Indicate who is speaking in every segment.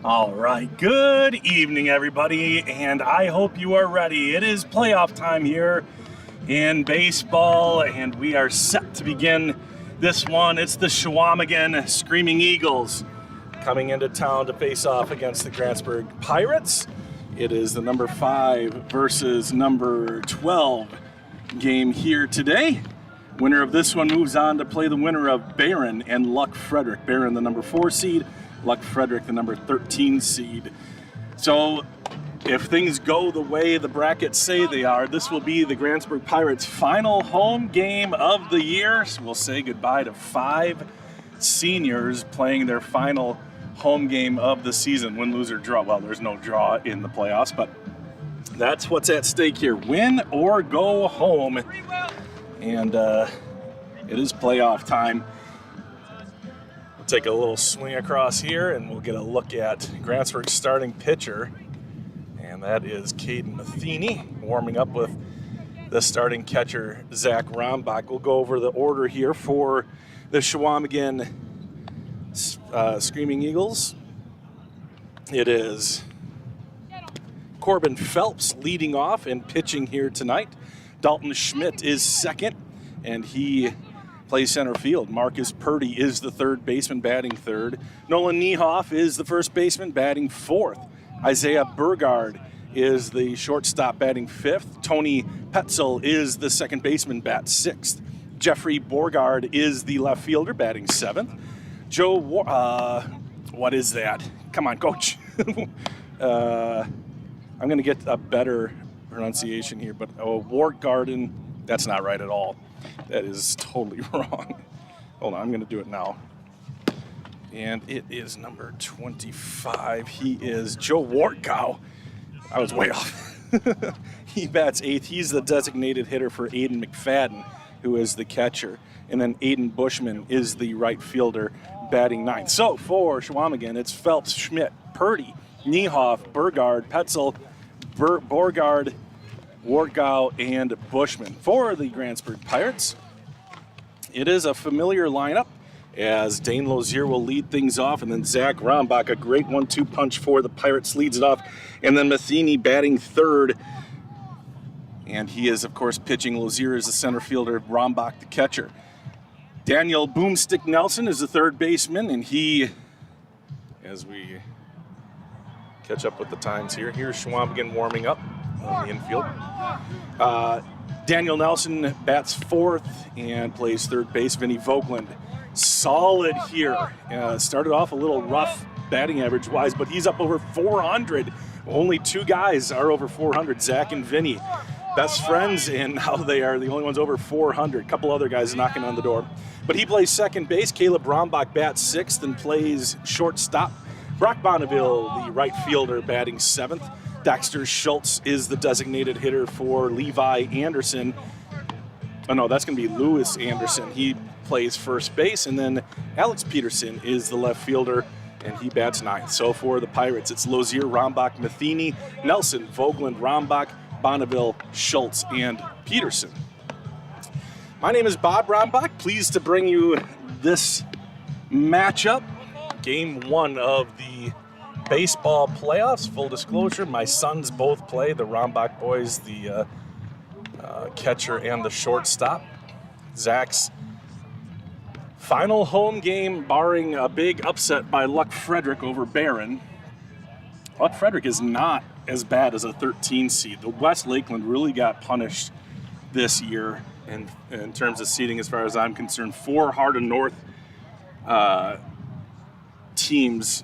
Speaker 1: All right, good evening, everybody, and I hope you are ready. It is playoff time here in baseball, and we are set to begin this one. It's the Chequamegon Screaming Eagles coming into town to face off against the Grantsburg Pirates. It is the number 5 versus number 12 game here today. Winner of this one moves on to play the winner of Barron and Luck Frederick. Barron, the number 4 seed, Luck Frederick, the number 13 seed. So if things go the way the brackets say they are, this will be the Grantsburg Pirates' final home game of the year. So we'll say goodbye to 5 seniors playing their final home game of the season. Win, lose, or draw. Well, there's no draw in the playoffs, but that's what's at stake here. Win or go home. And it is playoff time. We'll take a little swing across here and we'll get a look at Grantsburg's starting pitcher. And that is Caden Matheny, warming up with the starting catcher, Zach Rombach. We'll go over the order here for the Chequamegon Screaming Eagles. It is Corbin Phelps leading off and pitching here tonight. Dalton Schmidt is second, and he plays center field. Marcus Purdy is the third baseman, batting third. Nolan Niehoff is the first baseman, batting fourth. Isaiah Burgard is the shortstop, batting fifth. Tony Petzel is the second baseman, bat sixth. Jeffrey Borgard is the left fielder, batting seventh. Joe, what is that? Come on, coach. I'm going to get a better pronunciation here, but Wart Garden, that's not right at all. That is totally wrong. Hold on, I'm going to do it now. And it is number 25. He is Joe Wartkow. I was way off. He bats eighth. He's the designated hitter for Aiden McFadden, who is the catcher. And then Aiden Bushman is the right fielder, batting ninth. So for Chequamegon, it's Phelps, Schmidt, Purdy, Niehoff, Burgard, Petzel, Borgard, Wartkow, and Bushman. For the Grantsburg Pirates, it is a familiar lineup, as Dane Lozier will lead things off, and then Zach Rombach, a great 1-2 punch for the Pirates, leads it off, and then Matheny batting third, and he is, of course, pitching. Lozier is the center fielder, Rombach the catcher. Daniel Boomstick Nelson is the third baseman, and he, as we catch up with the times here, here's Chequamegon warming up on the infield. Daniel Nelson bats fourth and plays third base. Vinny Vogeland, solid here. Started off a little rough batting average wise, but he's up over 400. Only 2 guys are over 400, Zach and Vinny. Best friends, and now they are the only ones over 400. A couple other guys knocking on the door. But he plays second base. Caleb Rombach bats sixth and plays shortstop. Brock Bonneville, the right fielder, batting seventh. Dexter Schultz is the designated hitter for Levi Anderson. Oh no, that's going to be Lewis Anderson. He plays first base, and then Alex Peterson is the left fielder, and he bats ninth. So for the Pirates, it's Lozier, Rombach, Matheny, Nelson, Vogeland, Rombach, Bonneville, Schultz, and Peterson. My name is Bob Rombach. Pleased to bring you this matchup. Game 1 of the baseball playoffs. Full disclosure, my sons both play, the Rombach boys, the catcher and the shortstop. Zach's final home game, barring a big upset by Luck Frederick over Barron. Luck Frederick is not as bad as a 13 seed. The West Lakeland really got punished this year in terms of seeding, as far as I'm concerned. 4 Hardin North teams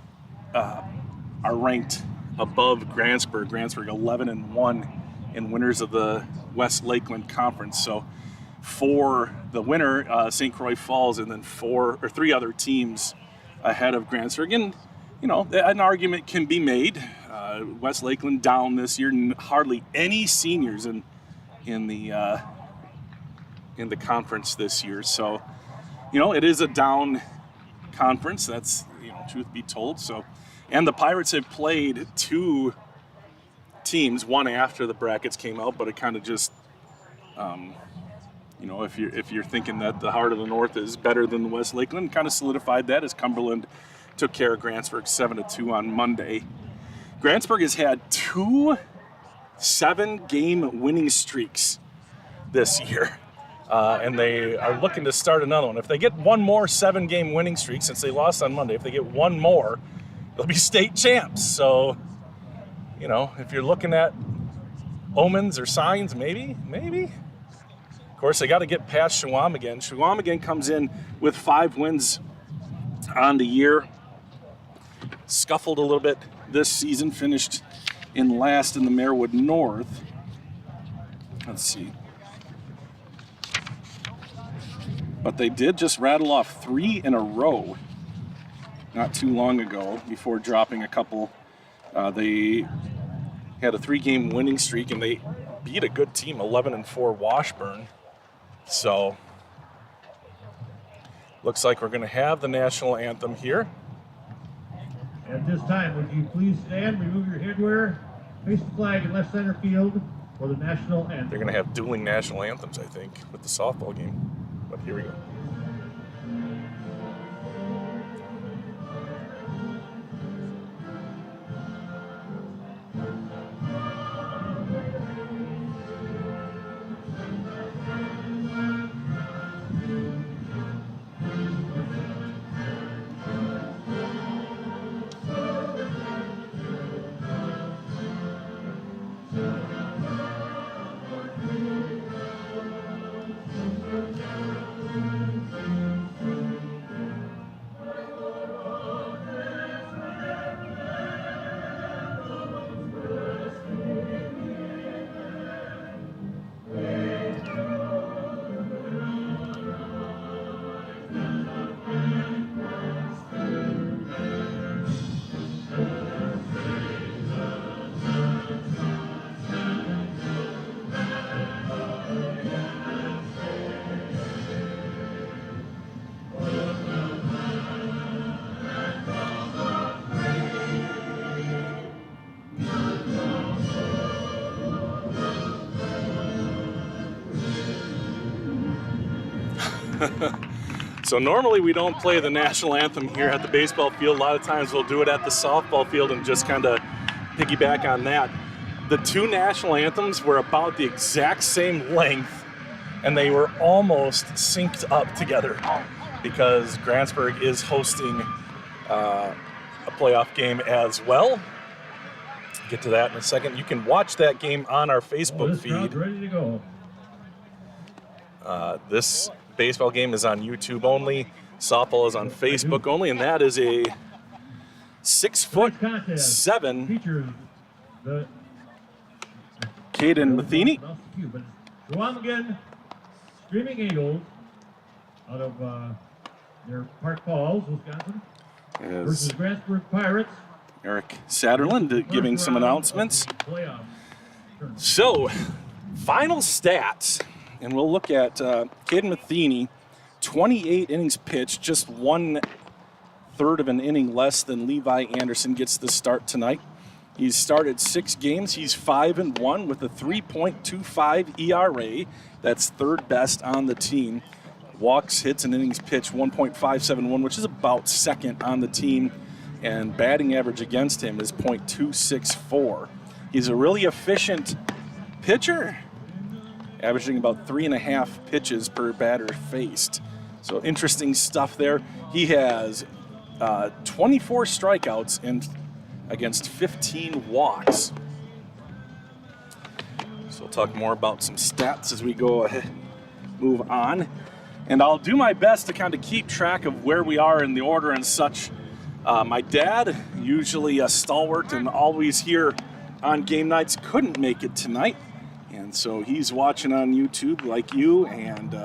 Speaker 1: are ranked above Grantsburg. Grantsburg 11-1 in winners of the West Lakeland Conference. So for the winner, St. Croix Falls, and then 3 other teams ahead of Grantsburg. And you know, an argument can be made. West Lakeland down this year, hardly any seniors in the conference this year. So, you know, it is a down conference. That's, you know, truth be told. So, and the Pirates have played 2 teams, one after the brackets came out, but it kind of just You know, if you're thinking that the Heart of the North is better than West Lakeland, kind of solidified that as Cumberland took care of Grantsburg 7-2 on Monday. Grantsburg has had 2 7-game winning streaks this year, and they are looking to start another one. If they get one more 7-game winning streak, since they lost on Monday, if they get one more, they'll be state champs. So, you know, if you're looking at omens or signs, maybe. Of course, they got to get past Chequamegon. Chequamegon comes in with 5 wins on the year. Scuffled a little bit this season, finished in last in the Marewood North. Let's see. But they did just rattle off 3 in a row not too long ago before dropping a couple. They had a 3-game winning streak, and they beat a good team, 11-4 Washburn. So looks like we're going to have the national anthem here.
Speaker 2: At this time, would you please stand, remove your headwear, face the flag in left center field for the national anthem.
Speaker 1: They're going to have dueling national anthems, I think, with the softball game. But here we go. So normally we don't play the national anthem here at the baseball field. A lot of times we'll do it at the softball field and just kind of piggyback on that. The 2 national anthems were about the exact same length, and they were almost synced up together because Grantsburg is hosting a playoff game as well. Get to that in a second. You can watch that game on our Facebook feed.
Speaker 2: Ready to go.
Speaker 1: This baseball game is on YouTube only. Softball is on Facebook only, and that is a 6'7" Caden Matheny.
Speaker 2: Chequamegon Screaming Eagles out of near Park Falls, Wisconsin, versus Grantsburg Pirates.
Speaker 1: Eric Satterland giving some announcements. So, final stats. And we'll look at Caden Matheny, 28 innings pitched, just 1/3 of an inning less than Levi Anderson gets the start tonight. He's started 6 games. He's 5-1 with a 3.25 ERA. That's 3rd best on the team. Walks, hits, and innings pitched 1.571, which is about 2nd on the team. And batting average against him is .264. He's a really efficient pitcher, averaging about 3.5 pitches per batter faced. So interesting stuff there. He has 24 strikeouts and against 15 walks. So we'll talk more about some stats as we go ahead, move on. And I'll do my best to kind of keep track of where we are in the order and such. My dad, usually a stalwart and always here on game nights, couldn't make it tonight. And so he's watching on YouTube like you, and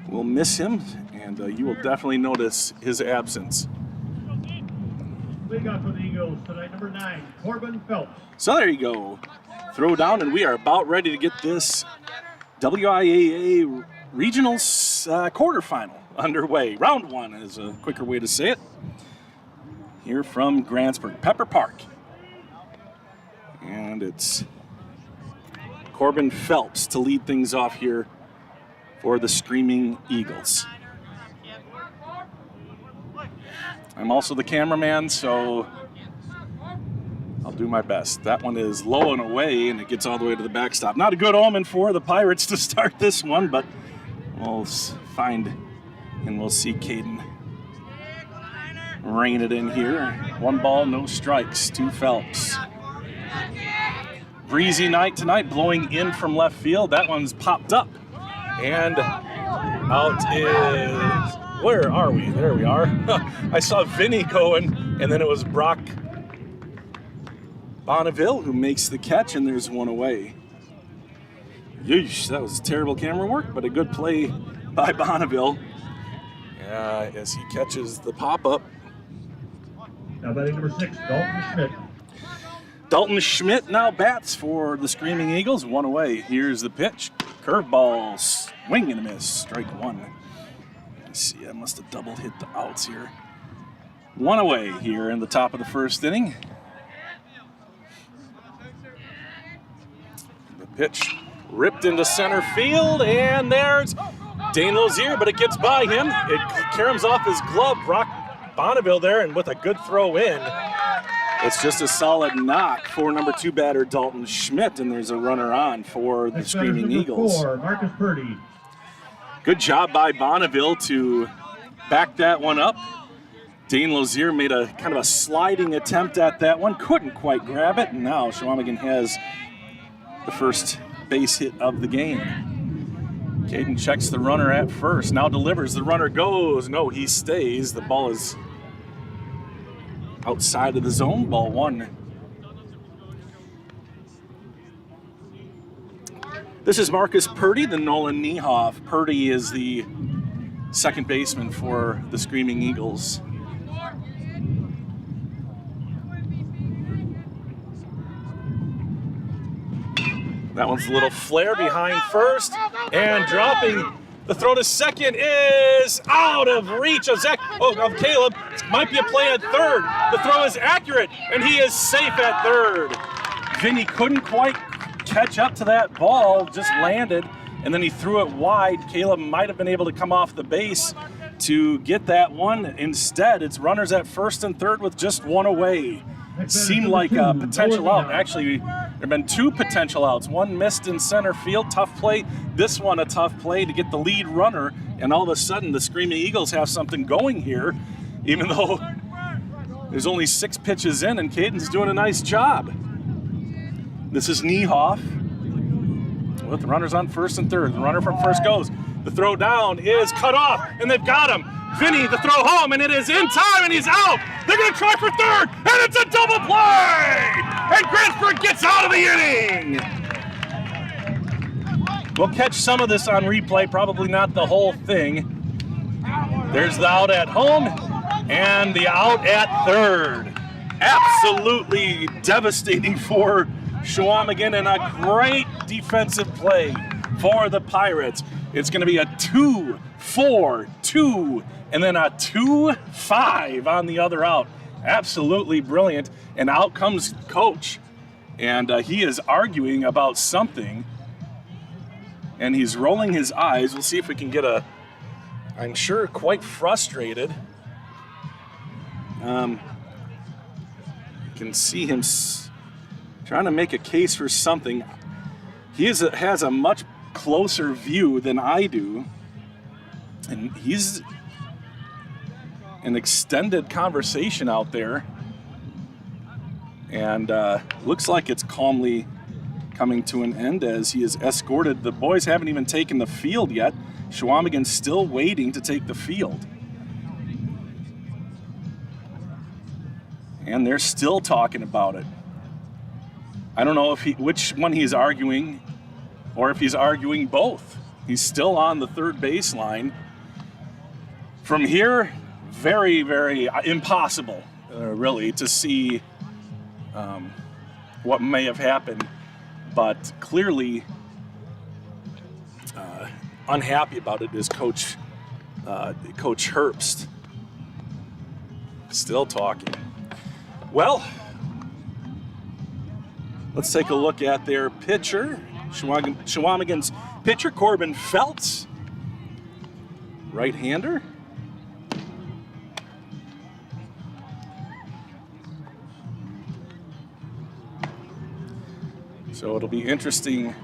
Speaker 1: we'll miss him, and you will definitely notice his absence.
Speaker 2: League off for the Eagles tonight, number 9, Corbin Phelps.
Speaker 1: So there you go. Throw down, and we are about ready to get this WIAA Regionals quarterfinal underway. Round 1 is a quicker way to say it. Here from Grantsburg, Pepper Park. And it's Corbin Phelps to lead things off here for the Screaming Eagles. I'm also the cameraman, so I'll do my best. That one is low and away, and it gets all the way to the backstop. Not a good omen for the Pirates to start this one, but we'll find and we'll see Caden rein it in here. 1 ball, no strikes, 2 Phelps. Breezy night tonight, blowing in from left field. That one's popped up. And out is, where are we? There we are. I saw Vinny going, and then it was Brock Bonneville who makes the catch, and there's 1 away. Yeesh, that was terrible camera work, but a good play by Bonneville as he catches the pop-up.
Speaker 2: Now batting number 6, Dalton Schmidt.
Speaker 1: Dalton Schmidt now bats for the Screaming Eagles. 1 away. Here's the pitch. Curveball, swing and a miss. Strike 1. Let's see, I must have double hit the outs here. 1 away here in the top of the first inning. The pitch ripped into center field, and there's Dane Lozier, but it gets by him. It caroms off his glove. Brock Bonneville there, and with a good throw in. It's just a solid knock for number 2 batter Dalton Schmidt, and there's a runner on for the Screaming Eagles.
Speaker 2: 4, Marcus Purdy.
Speaker 1: Good job by Bonneville to back that one up. Dane Lozier made a kind of a sliding attempt at that one, couldn't quite grab it, and now Chequamegon has the first base hit of the game. Caden checks the runner at first, now delivers, the runner goes, no, he stays, the ball is outside of the zone, ball 1. This is Marcus Purdy, the Nolan Niehoff. Purdy is the second baseman for the Screaming Eagles. That one's a little flare behind first, and dropping the throw to second is out of reach of Caleb. Might be a play at third. The throw is accurate, and he is safe at third. Vinny couldn't quite catch up to that ball, just landed, and then he threw it wide. Caleb might have been able to come off the base to get that one. Instead, it's runners at first and third with just 1 away. It seemed like a potential out. Actually, there have been 2 potential outs. One missed in center field, tough play. This one a tough play to get the lead runner, and all of a sudden the Screaming Eagles have something going here, even though there's only 6 pitches in, and Caden's doing a nice job. This is Niehoff with the runners on first and third. The runner from first goes. The throw down is cut off, and they've got him. Vinny, the throw home, and it is in time, and he's out. They're going to try for third, and it's a double play! And Grantsburg gets out of the inning! We'll catch some of this on replay, probably not the whole thing. There's the out at home, and the out at third. Absolutely devastating for Chequamegon, and a great defensive play for the Pirates. It's going to be a 2-4-2, and then a 2-5 on the other out. Absolutely brilliant. And out comes coach, and he is arguing about something, and he's rolling his eyes. We'll see if we can get I'm sure, quite frustrated. You can see him trying to make a case for something. He has a much closer view than I do, and he's an extended conversation out there, and looks like it's calmly coming to an end as he is escorted. The boys haven't even taken the field yet. Chequamegon's still waiting to take the field, and they're still talking about it. I don't know which one he's arguing, or if he's arguing both. He's still on the third baseline. From here, very, very impossible, really, to see what may have happened, but clearly unhappy about it is Coach Herbst. Still talking. Well, let's take a look at their pitcher. Chequamegon's pitcher, Corbin Feltz, right-hander. So it'll be interesting.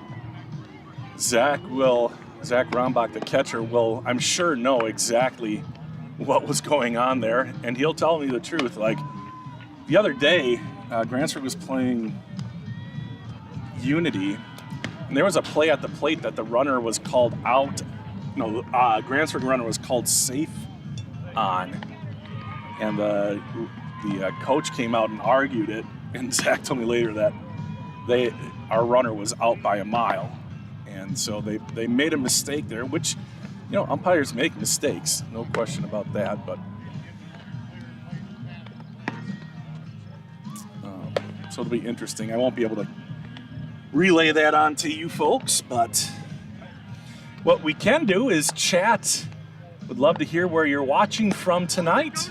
Speaker 1: Zach Rombach, the catcher, will, I'm sure, know exactly what was going on there, and he'll tell me the truth. Like the other day, Grantsburg was playing Unity, and there was a play at the plate that the runner was called out. No, Grantsburg runner was called safe on, and the coach came out and argued it. And Zach told me later that our runner was out by a mile, and so they made a mistake there, which, you know, umpires make mistakes, no question about that. But so it'll be interesting. I won't be able to relay that on to you folks, but what we can do is chat. Would love to hear where you're watching from tonight.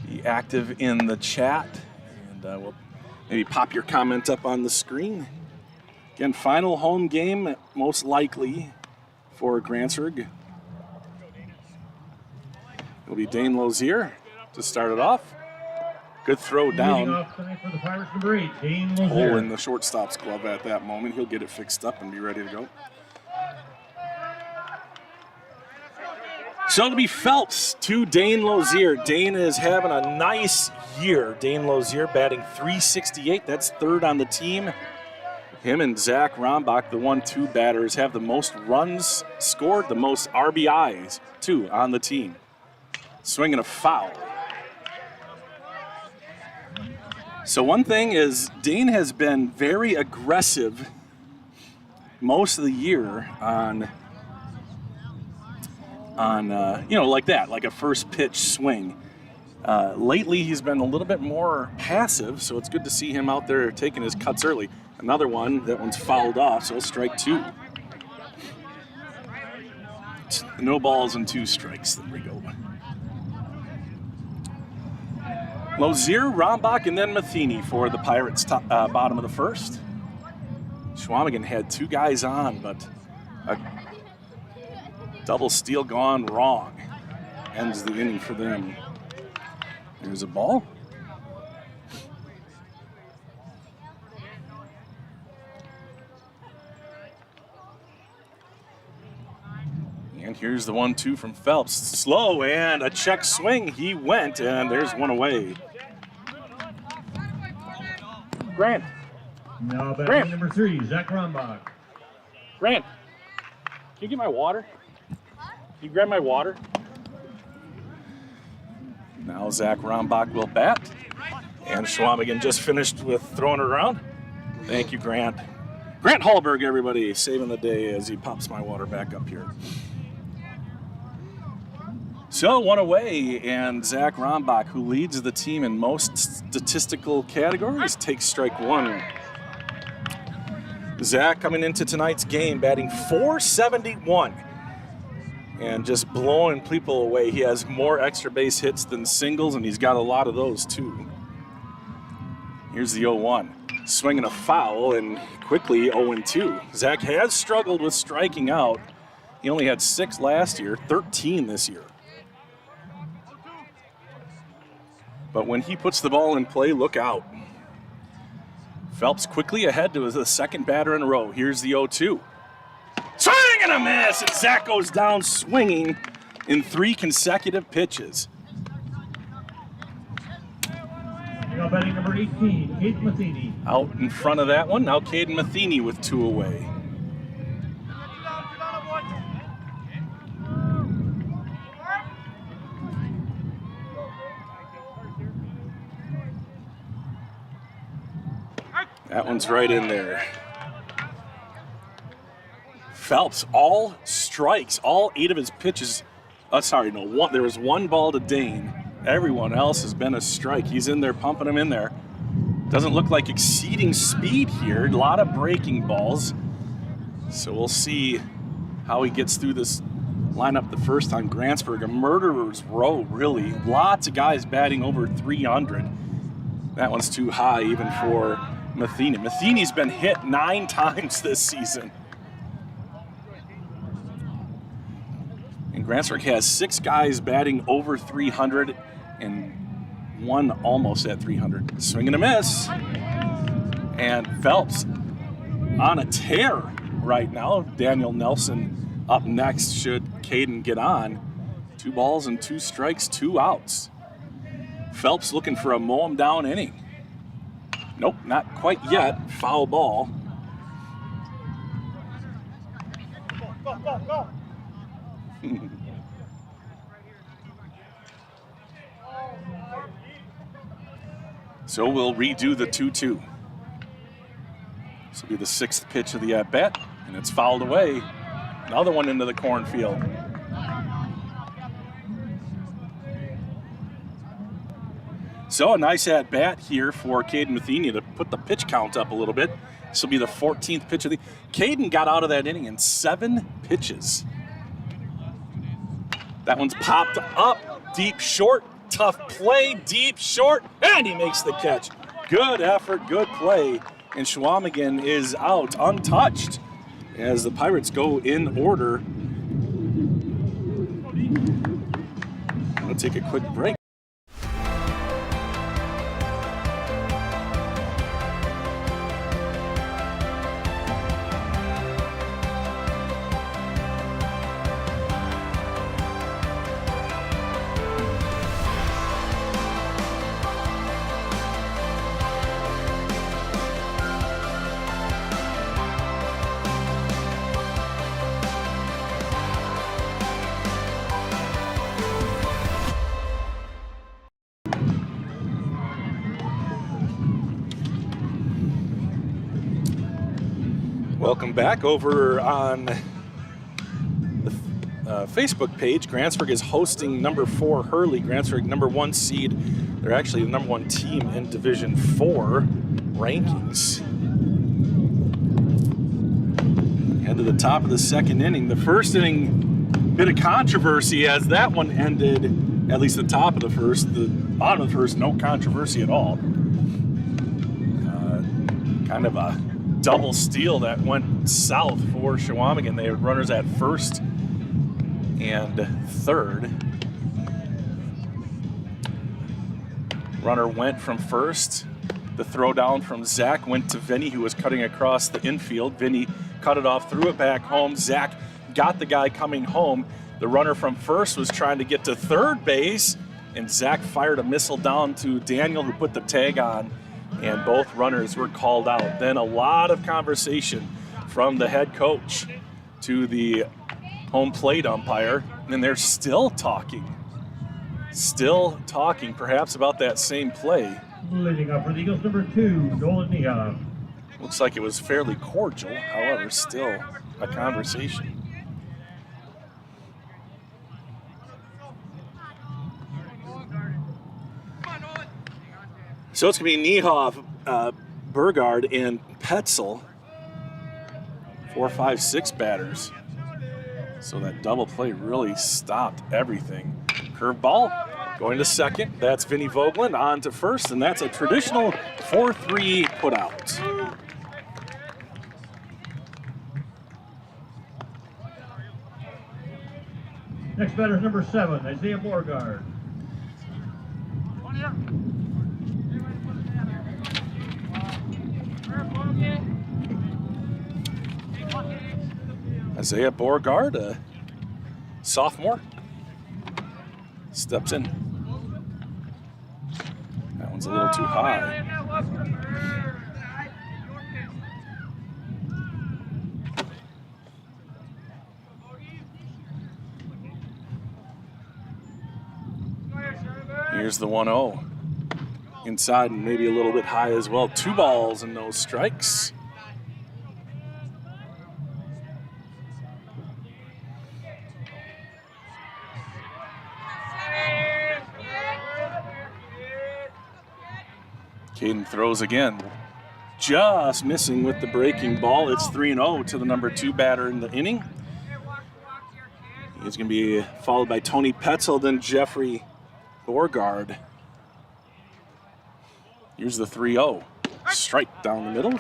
Speaker 1: Be active in the chat, and we'll maybe pop your comment up on the screen. Again, final home game, most likely, for Grantsburg. It'll be Dane Lozier to start it off. Good throw down.
Speaker 2: Off tonight for the Pirates, number 8, Dane Lozier.
Speaker 1: Hole in the shortstop's glove at that moment. He'll get it fixed up and be ready to go. So it'll be Phelps to Dane Lozier. Dane is having a nice year. Dane Lozier batting .368. That's third on the team. Him and Zach Rombach, the 1-2 batters, have the most runs scored, the most RBIs, too, on the team. Swinging a foul. So one thing is, Dane has been very aggressive most of the year on you know, like that, like a first pitch swing. Lately, he's been a little bit more passive, so it's good to see him out there taking his cuts early. Another one, that one's fouled off, so strike 2. No balls and 2 strikes. There we go. Lozier, Rombach, and then Matheny for the Pirates' top, bottom of the first. Chequamegon had 2 guys on, but a double steal gone wrong. Ends the inning for them. There's a ball. And here's the 1-2 from Phelps. Slow and a check swing. He went, and there's one away. Grant.
Speaker 2: Now batting number 3, Zach Rombach.
Speaker 1: Grant, can you get my water? Can you grab my water? Now Zach Rombach will bat. And Chequamegon just finished with throwing it around. Thank you, Grant. Grant Hallberg, everybody, saving the day as he pops my water back up here. So one away, and Zach Rombach, who leads the team in most statistical categories, takes strike 1. Zach coming into tonight's game batting .471 and just blowing people away. He has more extra base hits than singles, and he's got a lot of those too. Here's the 0-1. Swinging a foul, and quickly 0-2. Zach has struggled with striking out. He only had 6 last year, 13 this year. But when he puts the ball in play, look out. Phelps quickly ahead to the second batter in a row. Here's the 0-2. Swing and a miss, and Zach goes down swinging in 3 consecutive pitches.
Speaker 2: Now batting number 18, Caden Matheny.
Speaker 1: Out in front of that one, now Caden Matheny with 2 away. That one's right in there. Phelps, all strikes, all 8 of his pitches. There was 1 ball to Dane. Everyone else has been a strike. He's in there pumping them in there. Doesn't look like exceeding speed here. A lot of breaking balls. So we'll see how he gets through this lineup the first time. Grantsburg, a murderer's row, really. Lots of guys batting over 300. That one's too high even for Matheny. Matheny's been hit 9 times this season. And Grantsburg has 6 guys batting over 300 and 1 almost at 300. Swing and a miss. And Phelps on a tear right now. Daniel Nelson up next should Caden get on. 2 balls and 2 strikes, 2 outs. Phelps looking for a mow him down inning. Nope, not quite yet. Foul ball. Go. So we'll redo the 2-2. This will be the 6th pitch of the at-bat, and it's fouled away. Another one into the cornfield. So a nice at-bat here for Caden Matheny to put the pitch count up a little bit. This will be the 14th pitch of the... Caden got out of that inning in 7 pitches. That one's popped up, deep short, tough play, deep short, and he makes the catch. Good effort, good play, and Chequamegon is out untouched as the Pirates go in order. I'm going to take a quick break. Welcome back. Over on the Facebook page, Grantsburg is hosting number 4 Hurley. Grantsburg, number 1 seed. They're actually the number 1 team in Division 4 rankings. Head to the top of the 2nd inning. The 1st inning, bit of controversy as that one ended, at least the top of the 1st. The bottom of the 1st, no controversy at all. Kind of a double steal that went south for Chequamegon. They had runners at 1st and 3rd. Runner went from 1st. The throw down from Zach went to Vinny, who was cutting across the infield. Vinny cut it off, threw it back home. Zach got the guy coming home. The runner from 1st was trying to get to 3rd base, and Zach fired a missile down to Daniel, who put the tag on, and both runners were called out. Then a lot of conversation from the head coach to the home plate umpire, and they're still talking perhaps about that same play.
Speaker 2: Leading up for the Eagles, number 2, Nolan Neha.
Speaker 1: Looks like it was fairly cordial, however, still a conversation. So it's going to be Niehoff, Burgard, and Petzel. 4, 5, 6 batters. So that double play really stopped everything. Curveball going to 2nd. That's Vinny Vogeland on to 1st, and that's a traditional 4-3 put out.
Speaker 2: Next batter is number 7, Isaiah Beauregard.
Speaker 1: Isaiah Beauregard, a sophomore, steps in. That one's a little too high. Here's the 1-0. Inside and maybe a little bit high as well. 2 balls and no strikes. Caden throws again. Just missing with the breaking ball. It's 3-0 to the number 2 batter in the inning. He's going to be followed by Tony Petzel, then Jeffrey Beauregard. Here's the 3-0. Strike down the middle.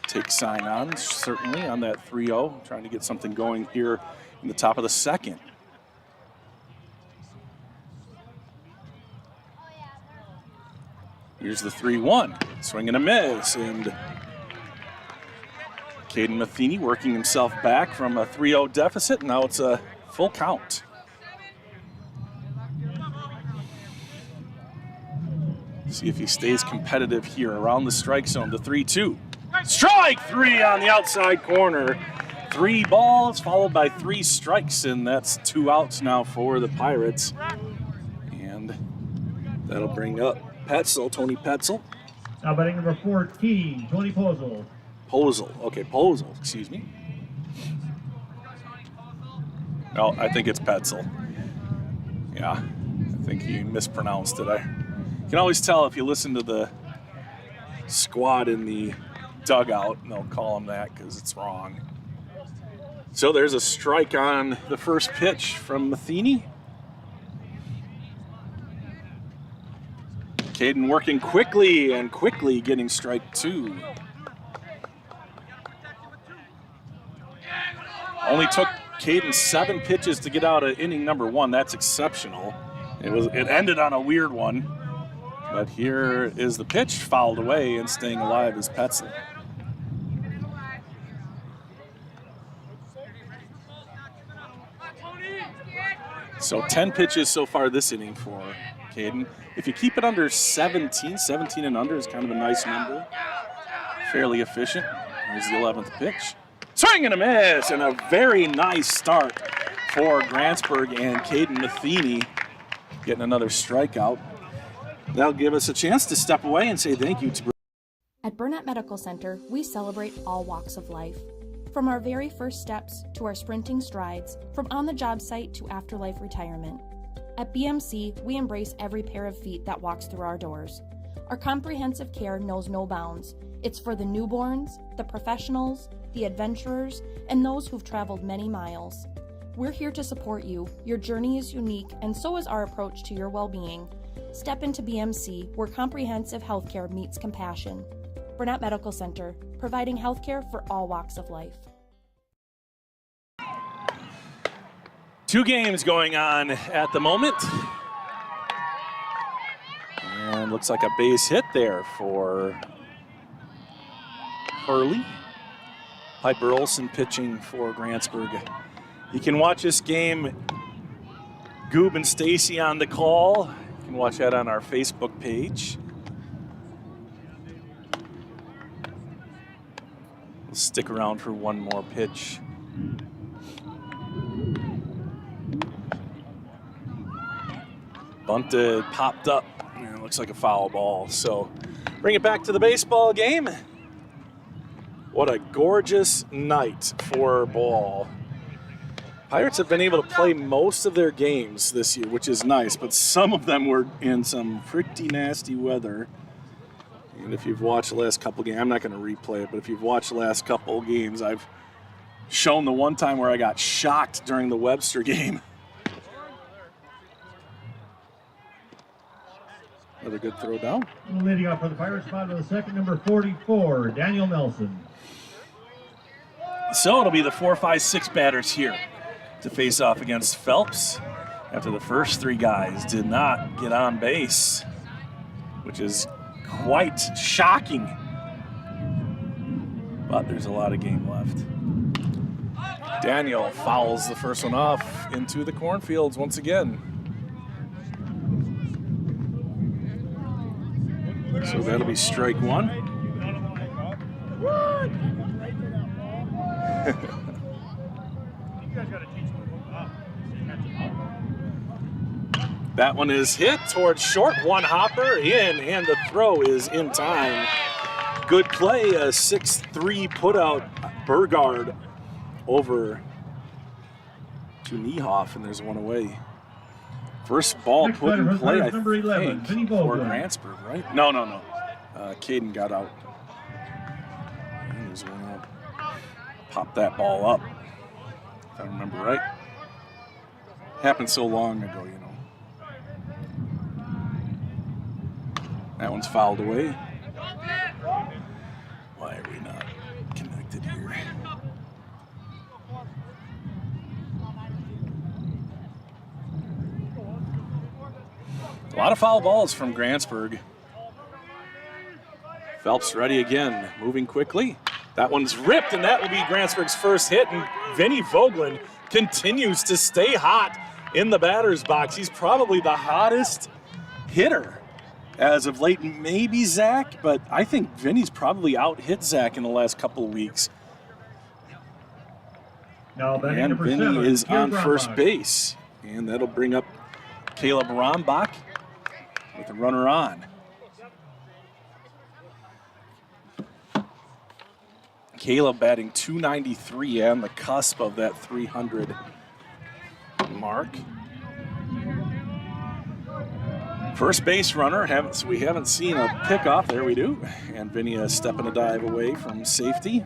Speaker 1: Take sign on, certainly, on that 3-0. Trying to get something going here in the top of the 2nd. Here's the 3-1. Swing and a miss. And Caden Matheny working himself back from a 3-0 deficit. Now it's a full count. See if he stays competitive here around the strike zone. The 3-2. Strike 3 on the outside corner. 3 balls followed by 3 strikes, and that's 2 outs now for the Pirates. And that'll bring up Petzel, Tony Petzel.
Speaker 2: Now batting number 14, Tony Pozel.
Speaker 1: Pozel, excuse me. Oh, I think it's Petzel. Yeah, I think he mispronounced it. You can always tell if you listen to the squad in the dugout, and they'll call him that because it's wrong. So there's a strike on the first pitch from Matheny. Caden working quickly and quickly getting strike 2. Only took Caden 7 pitches to get out of inning number 1. That's exceptional. It ended on a weird one. But here is the pitch, fouled away, and staying alive is Petzel. So 10 pitches so far this inning for Caden. If you keep it under 17 and under is kind of a nice number. Fairly efficient. Here's the 11th pitch. Swing and a miss, and a very nice start for Grantsburg and Caden Matheny getting another strikeout. That'll give us a chance to step away and say thank you to.
Speaker 3: At Burnett Medical Center, we celebrate all walks of life. From our very first steps to our sprinting strides, from on-the-job site to afterlife retirement. At BMC, we embrace every pair of feet that walks through our doors. Our comprehensive care knows no bounds. It's for the newborns, the professionals, the adventurers, and those who've traveled many miles. We're here to support you. Your journey is unique, and so is our approach to your well-being. Step into BMC, where comprehensive healthcare meets compassion. Burnett Medical Center, providing healthcare for all walks of life.
Speaker 1: 2 games going on at the moment. And looks like a base hit there for Hurley. Piper Olson pitching for Grantsburg. You can watch this game, Goob and Stacy on the call. You can watch that on our Facebook page. We'll stick around for one more pitch. Bunted, popped up, and it looks like a foul ball. So bring it back to the baseball game. What a gorgeous night for ball. Pirates have been able to play most of their games this year, which is nice, but some of them were in some pretty nasty weather. And if you've watched the last couple games, I'm not going to replay it, but if you've watched the last couple games, I've shown the one time where I got shocked during the Webster game. Another good throw down.
Speaker 2: Leading off for the Pirates, spot of the second, number 44, Daniel Nelson.
Speaker 1: So it'll be the 4, 5, 6 batters here to face off against Phelps after the first 3 guys did not get on base, which is quite shocking. But there's a lot of game left. Daniel fouls the first one off into the cornfields once again. So that'll be strike 1. That one is hit towards short, one hopper in, and the throw is in time. Good play, a 6-3 putout, Burgard over to Niehoff, and there's one away. First ball
Speaker 2: Next
Speaker 1: put in
Speaker 2: batter,
Speaker 1: play, I
Speaker 2: number 11,
Speaker 1: think,
Speaker 2: Vinny
Speaker 1: for
Speaker 2: Vogler.
Speaker 1: Grantsburg, right? No. Caden got out. And there's one up. Pop that ball up, if I remember right. Happened so long ago, you know. That one's fouled away. Why are we not connected here? A lot of foul balls from Grantsburg. Phelps ready again, moving quickly. That one's ripped, and that will be Grantsburg's first hit, and Vinny Vogeland continues to stay hot in the batter's box. He's probably the hottest hitter as of late, maybe Zach, but I think Vinny's probably out-hit Zach in the last couple of weeks.
Speaker 2: Now batting
Speaker 1: And
Speaker 2: number
Speaker 1: Vinny
Speaker 2: 7,
Speaker 1: is
Speaker 2: Caleb
Speaker 1: on first
Speaker 2: Rombach.
Speaker 1: base, and that'll bring up Caleb Rombach with a runner on. Caleb batting .293 on the cusp of that 300 mark. First base runner, we haven't seen a pickoff. There we do. And Vinny a step and a dive away from safety.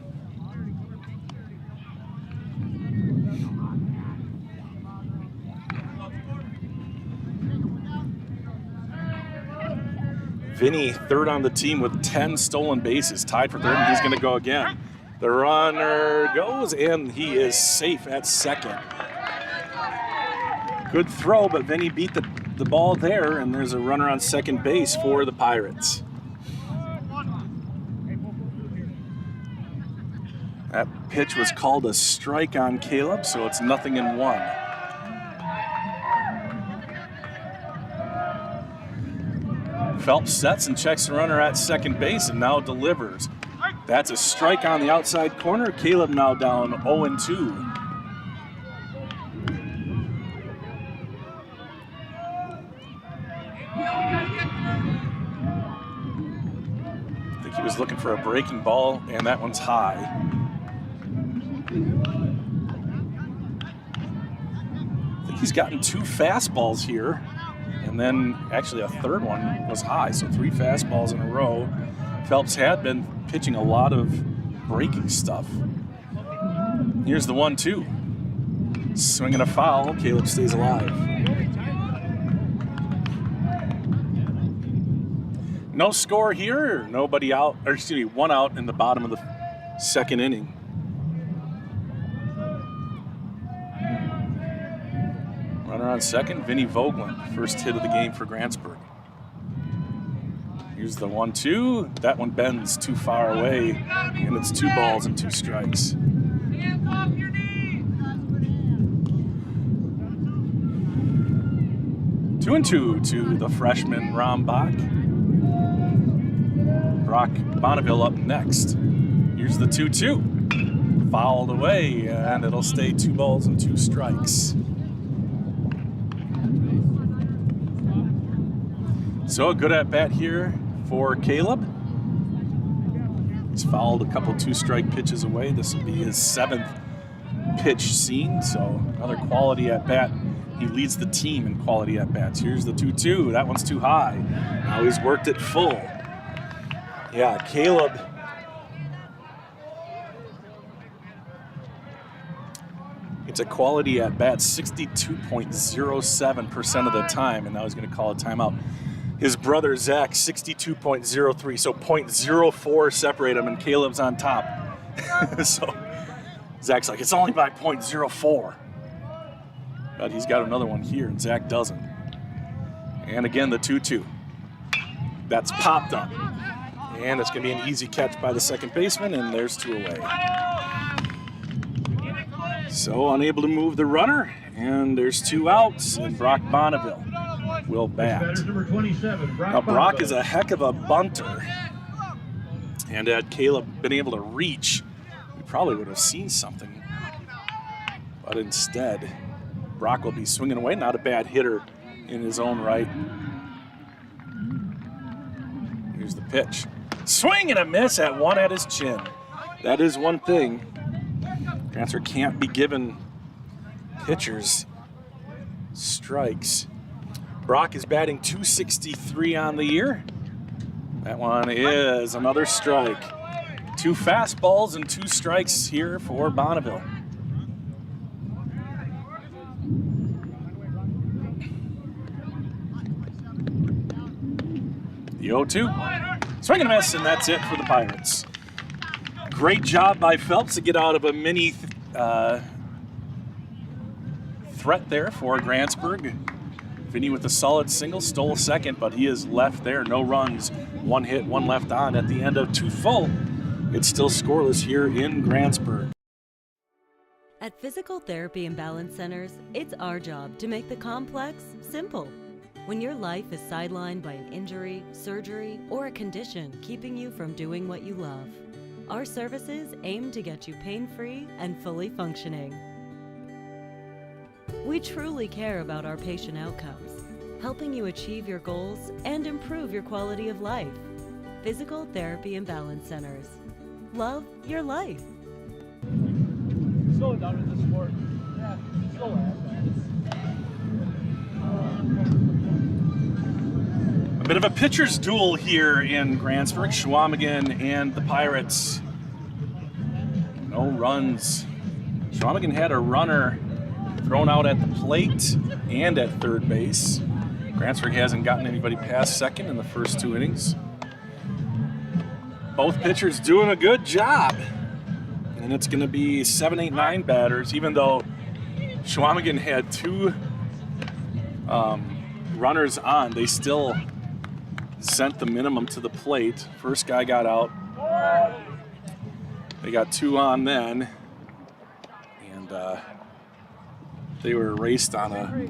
Speaker 1: Vinny, third on the team with 10 stolen bases, tied for third, and he's going to go again. The runner goes, and he is safe at second. Good throw, but Vinny beat the ball there, and there's a runner on second base for the Pirates. That pitch was called a strike on Caleb, so it's 0-1. Phelps sets and checks the runner at second base and now delivers. That's a strike on the outside corner. Caleb now down 0-2. I think he was looking for a breaking ball, and that one's high. I think he's gotten 2 fastballs here. And then actually a third one was high, so 3 fastballs in a row. Phelps had been pitching a lot of breaking stuff. Here's the 1-2. Swinging a foul, Caleb stays alive. No score here, nobody out, or excuse me, 1 out in the bottom of the second inning. Runner on second, Vinny Vogeland, first hit of the game for Grantsburg. Here's the 1-2. That one bends too far away, and it's 2 balls and 2 strikes.
Speaker 4: Hands off your knees.
Speaker 1: 2-2 to the freshman Rombach. Brock Bonneville up next. Here's the 2-2. Fouled away, and it'll stay 2 balls and 2 strikes. So a good at bat here for Caleb. He's fouled a couple 2-strike pitches away. This will be his 7th pitch seen, so another quality at bat. He leads the team in quality at bats. Here's the 2-2. That one's too high. Now he's worked it full. Yeah, Caleb. It's a quality at bat 62.07% of the time, and now he's going to call a timeout. His brother, Zach, 62.03, so 0.04 separate him, and Caleb's on top. So Zach's like, it's only by 0.04. But he's got another one here, and Zach doesn't. And again, the 2-2. That's popped up. And it's going to be an easy catch by the second baseman, and there's 2 away. So unable to move the runner, and there's 2 outs, and Brock Bonneville will bat.
Speaker 2: Number 27,
Speaker 1: Now Brock is a heck of a bunter, and had Caleb been able to reach, we probably would have seen something. But instead, Brock will be swinging away. Not a bad hitter in his own right. Here's the pitch. Swing and a miss at 1 at his chin. That is one thing. Grantsburg can't be given pitchers strikes. Brock is batting .263 on the year. That one is another strike. 2 fastballs and 2 strikes here for Bonneville. The 0-2. Swing and a miss, and that's it for the Pirates. Great job by Phelps to get out of a mini threat there for Grantsburg. Vinny with a solid single, stole a second, but he is left there. No runs, 1 hit, 1 left on at the end of 2 full. It's still scoreless here in Grantsburg.
Speaker 5: At Physical Therapy and Balance Centers, it's our job to make the complex simple. When your life is sidelined by an injury, surgery, or a condition keeping you from doing what you love, our services aim to get you pain-free and fully functioning. We truly care about our patient outcomes, helping you achieve your goals and improve your quality of life. Physical Therapy and Balance Centers. Love your life.
Speaker 4: Slow it down with the sport. Yeah, slow it.
Speaker 1: A bit of a pitcher's duel here in Grantsburg. Chequamegon and the Pirates. No runs. Chequamegon had a runner thrown out at the plate and at third base. Grantsburg hasn't gotten anybody past second in the first 2 innings. Both pitchers doing a good job. And it's going to be 7, 8, 9 batters, even though Chequamegon had 2 runners on. They still sent the minimum to the plate. First guy got out. They got 2 on then. And they were raced on a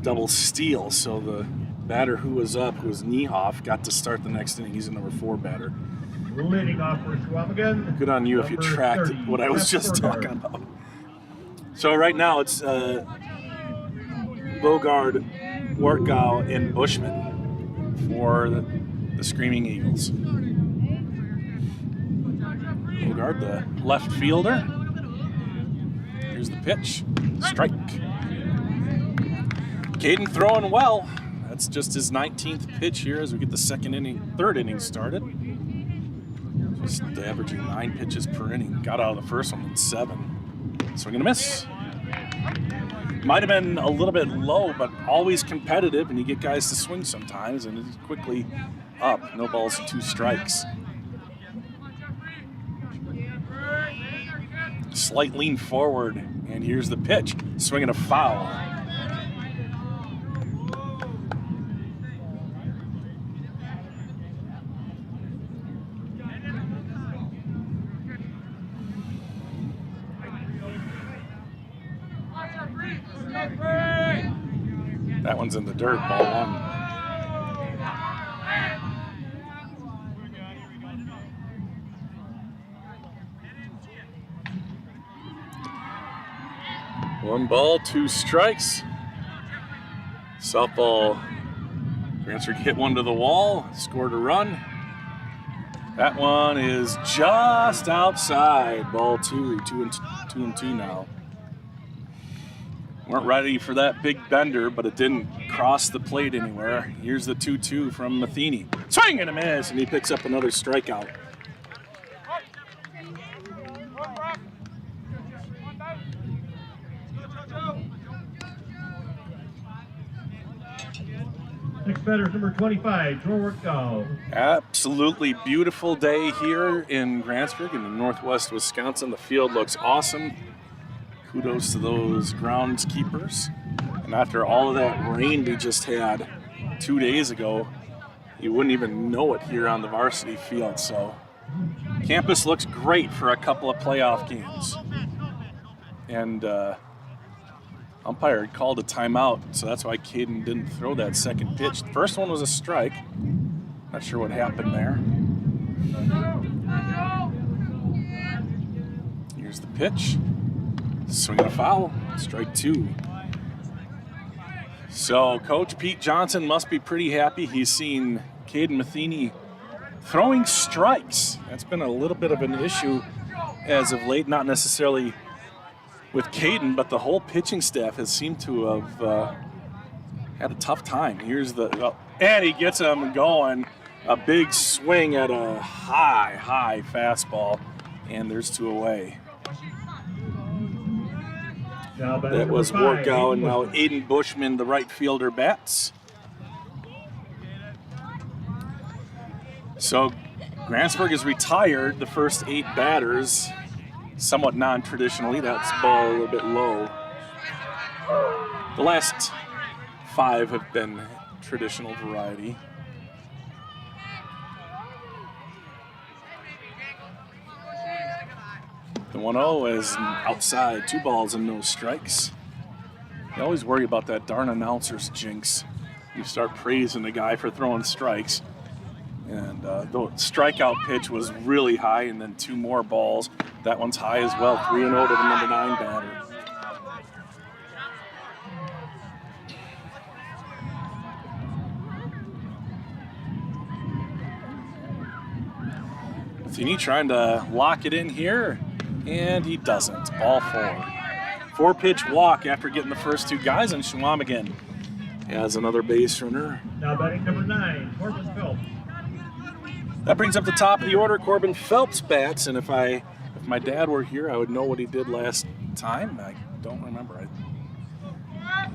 Speaker 1: double steal. So the batter who was up, who was Niehoff, got to start the next inning. He's the number 4 batter.
Speaker 2: Leading off for Chequamegon.
Speaker 1: Good on you if you tracked what I was just talking about. So right now it's Bogard, Wortgau, and Bushman for the Screaming Eagles. Bogard, the left fielder. Here's the pitch. Strike. Caden throwing well. That's just his 19th pitch here as we get the third inning started. Just averaging 9 pitches per inning. Got out of the first one in 7. Swing and a miss. Might have been a little bit low, but always competitive, and you get guys to swing sometimes, and it's quickly up. No balls, 2 strikes. Slight lean forward, and here's the pitch. Swinging a foul. That one's in the dirt, ball 1. One ball, 2 strikes. Softball. Grantsburg hit one to the wall, scored a run. That one is just outside. Ball 2, 2 and 2 now. Weren't ready for that big bender, but it didn't cross the plate anywhere. Here's the 2-2 from Matheny. Swing and a miss, and he picks up another strikeout.
Speaker 2: Next batter is number 25, Joe Wortgau.
Speaker 1: Absolutely beautiful day here in Grantsburg in northwest Wisconsin. The field looks awesome. Kudos to those groundskeepers. And after all of that rain we just had 2 days ago, you wouldn't even know it here on the varsity field. So campus looks great for a couple of playoff games. And umpire had called a timeout, so that's why Caden didn't throw that second pitch. The first one was a strike. Not sure what happened there. Here's the pitch. Swinging a foul, strike 2. So Coach Pete Johnson must be pretty happy. He's seen Caden Matheny throwing strikes. That's been a little bit of an issue as of late, not necessarily with Caden, but the whole pitching staff has seemed to have had a tough time. Here's the, and he gets him going. A big swing at a high fastball, and there's 2 away. That was Wortgau, and now Aiden Bushman, the right fielder, bats. So Grantsburg has retired the first 8 batters, somewhat non-traditionally. That's ball a little bit low. The last 5 have been traditional variety. The 1-0 is outside, 2 balls and no strikes. You always worry about that darn announcer's jinx. You start praising the guy for throwing strikes. And the strikeout pitch was really high, and then 2 more balls. That one's high as well, 3-0 to the number 9 batter. Matheny trying to lock it in here, and he doesn't. Ball 4. 4-pitch walk after getting the first 2 guys, and Chequamegon has another base runner.
Speaker 2: Now batting number 9, Corbin Phelps.
Speaker 1: That brings up the top of the order. Corbin Phelps bats, and if my dad were here, I would know what he did last time. I don't remember. I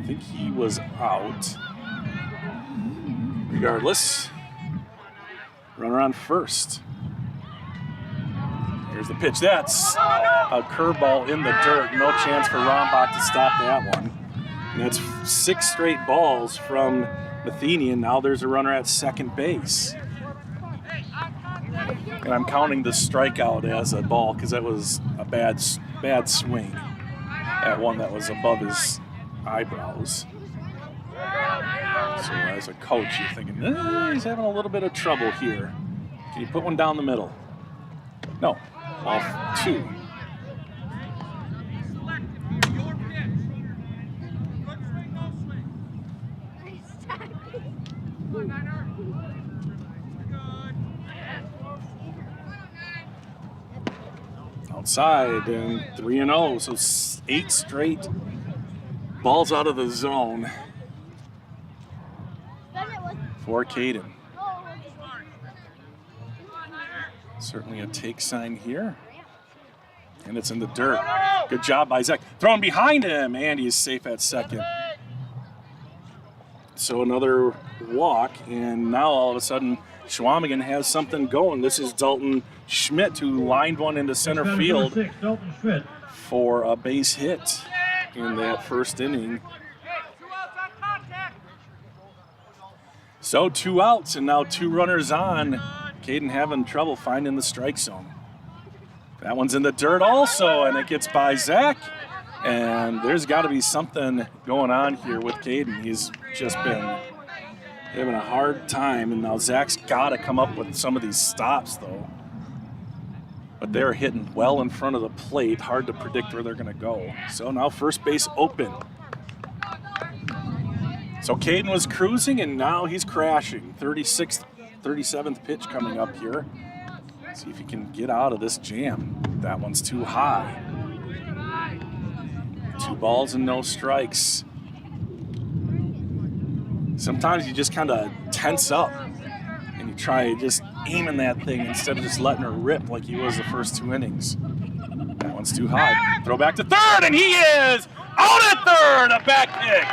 Speaker 1: think he was out. Regardless, runner on first. Here's the pitch. That's a curveball in the dirt. No chance for Rombach to stop that one. And that's 6 straight balls from Matheny, and now there's a runner at second base. And I'm counting the strikeout as a ball because that was a bad swing at one that was above his eyebrows. So as a coach, you're thinking, he's having a little bit of trouble here. Can you put one down the middle? No. Ball 2. Outside and 3-0, so 8 straight balls out of the zone for Caden. Certainly a take sign here. And it's in the dirt. Good job by Zach. Thrown behind him, and he's safe at second. So another walk, and now all of a sudden Chequamegon has something going. This is Dalton Schmidt, who lined one into center field for a base hit in that first inning. So 2 outs and now 2 runners on. Caden having trouble finding the strike zone. That one's in the dirt also, and it gets by Zach. And there's got to be something going on here with Caden. He's just been having a hard time, and now Zach's got to come up with some of these stops, though. But they're hitting well in front of the plate. Hard to predict where they're going to go. So now first base open. So Caden was cruising, and now he's crashing. 37th pitch coming up here. See if he can get out of this jam. That one's too high. 2 balls and no strikes. Sometimes you just kind of tense up and you try just aiming that thing instead of just letting her rip like he was the first 2 innings. That one's too high. Throw back to third, and he is out at third. A back pick.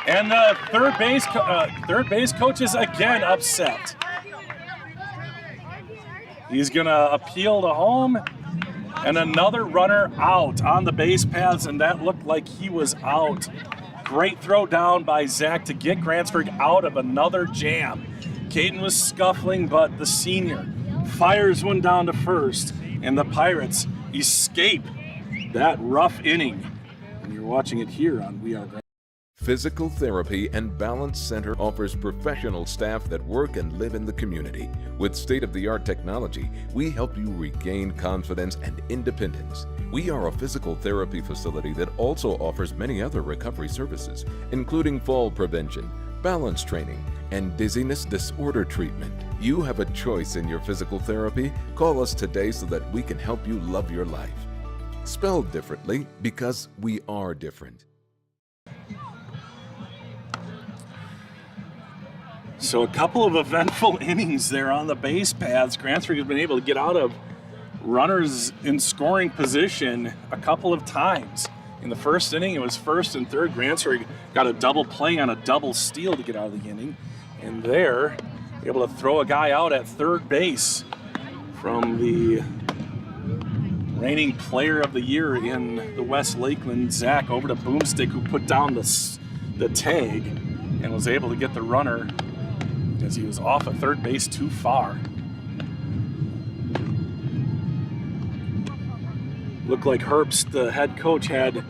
Speaker 1: And the third base coach is again upset. He's gonna appeal to home, and another runner out on the base paths, and that looked like he was out. Great throw down by Zach to get Grantsburg out of another jam. Caden was scuffling, but the senior fires one down to first, and the Pirates escape that rough inning. And you're watching it here on We Are Grantsburg.
Speaker 6: Physical Therapy and Balance Center offers professional staff that work and live in the community. With state-of-the-art technology, we help you regain confidence and independence. We are a physical therapy facility that also offers many other recovery services, including fall prevention, balance training, and dizziness disorder treatment. You have a choice in your physical therapy. Call us today so that we can help you love your life. Spelled differently because we are different.
Speaker 1: So a couple of eventful innings there on the base paths. Grantsburg has been able to get out of runners in scoring position a couple of times. In the first inning, it was first and third. Grantsburg got a double play on a double steal to get out of the inning. And there, able to throw a guy out at third base from the reigning player of the year in the West Lakeland, Zach, over to Boomstick, who put down the tag and was able to get the runner as he was off at third base too far. Looked like Herbst, the head coach, had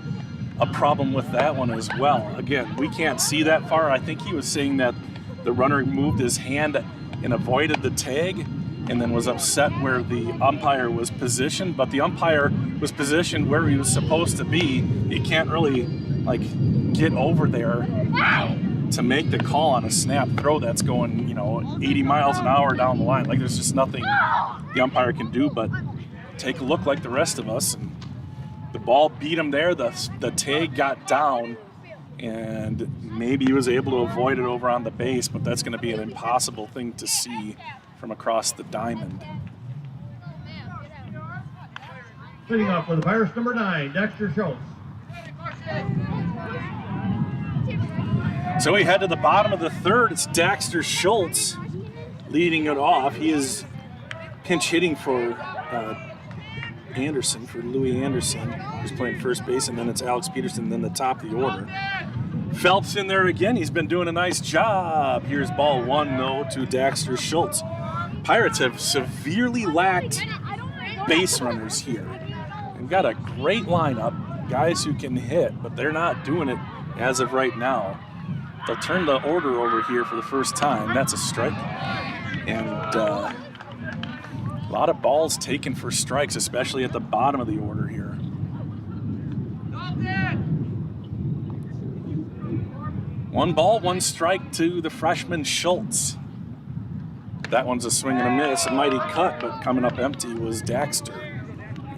Speaker 1: a problem with that one as well. Again, we can't see that far. I think he was saying that the runner moved his hand and avoided the tag and then was upset where the umpire was positioned, but the umpire was positioned where he was supposed to be. He can't really get over there to make the call on a snap throw that's going 80 miles an hour down the line. There's just nothing the umpire can do but take a look like the rest of us. And the ball beat him there. The tag got down, and maybe he was able to avoid it over on the base, but that's going to be an impossible thing to see from across the diamond.
Speaker 2: Leading off for the Pirates, number 9, Dexter Schultz.
Speaker 1: So we head to the bottom of the third. It's Dexter Schultz leading it off. He is pinch hitting for Louis Anderson, who's playing first base, and then it's Alex Peterson, then the top of the order. Phelps in there again. He's been doing a nice job. Here's ball 1, though, to Dexter Schultz. Pirates have severely lacked base runners here. They've got a great lineup, guys who can hit, but they're not doing it as of right now. They'll turn the order over here for the first time. That's a strike. And a lot of balls taken for strikes, especially at the bottom of the order here. One ball, one strike to the freshman Schultz. That one's a swing and a miss, a mighty cut, but coming up empty was Dexter.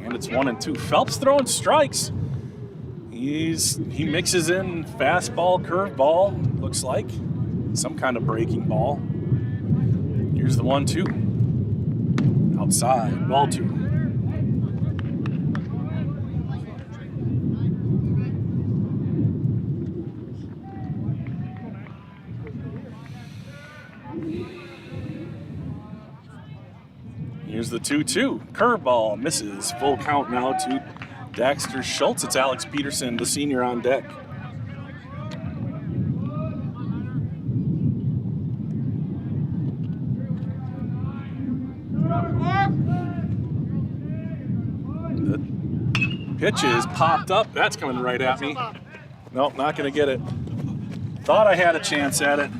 Speaker 1: And it's 1-2. Phelps throwing strikes. He mixes in fastball, curveball, looks like. Some kind of breaking ball. Here's the 1-2. Outside, ball 2. Here's the 2-2. Curveball misses. Full count now to Dexter Schultz. It's Alex Peterson, the senior, on deck. The pitch is popped up. That's coming right at me. Nope, not going to get it. Thought I had a chance at it,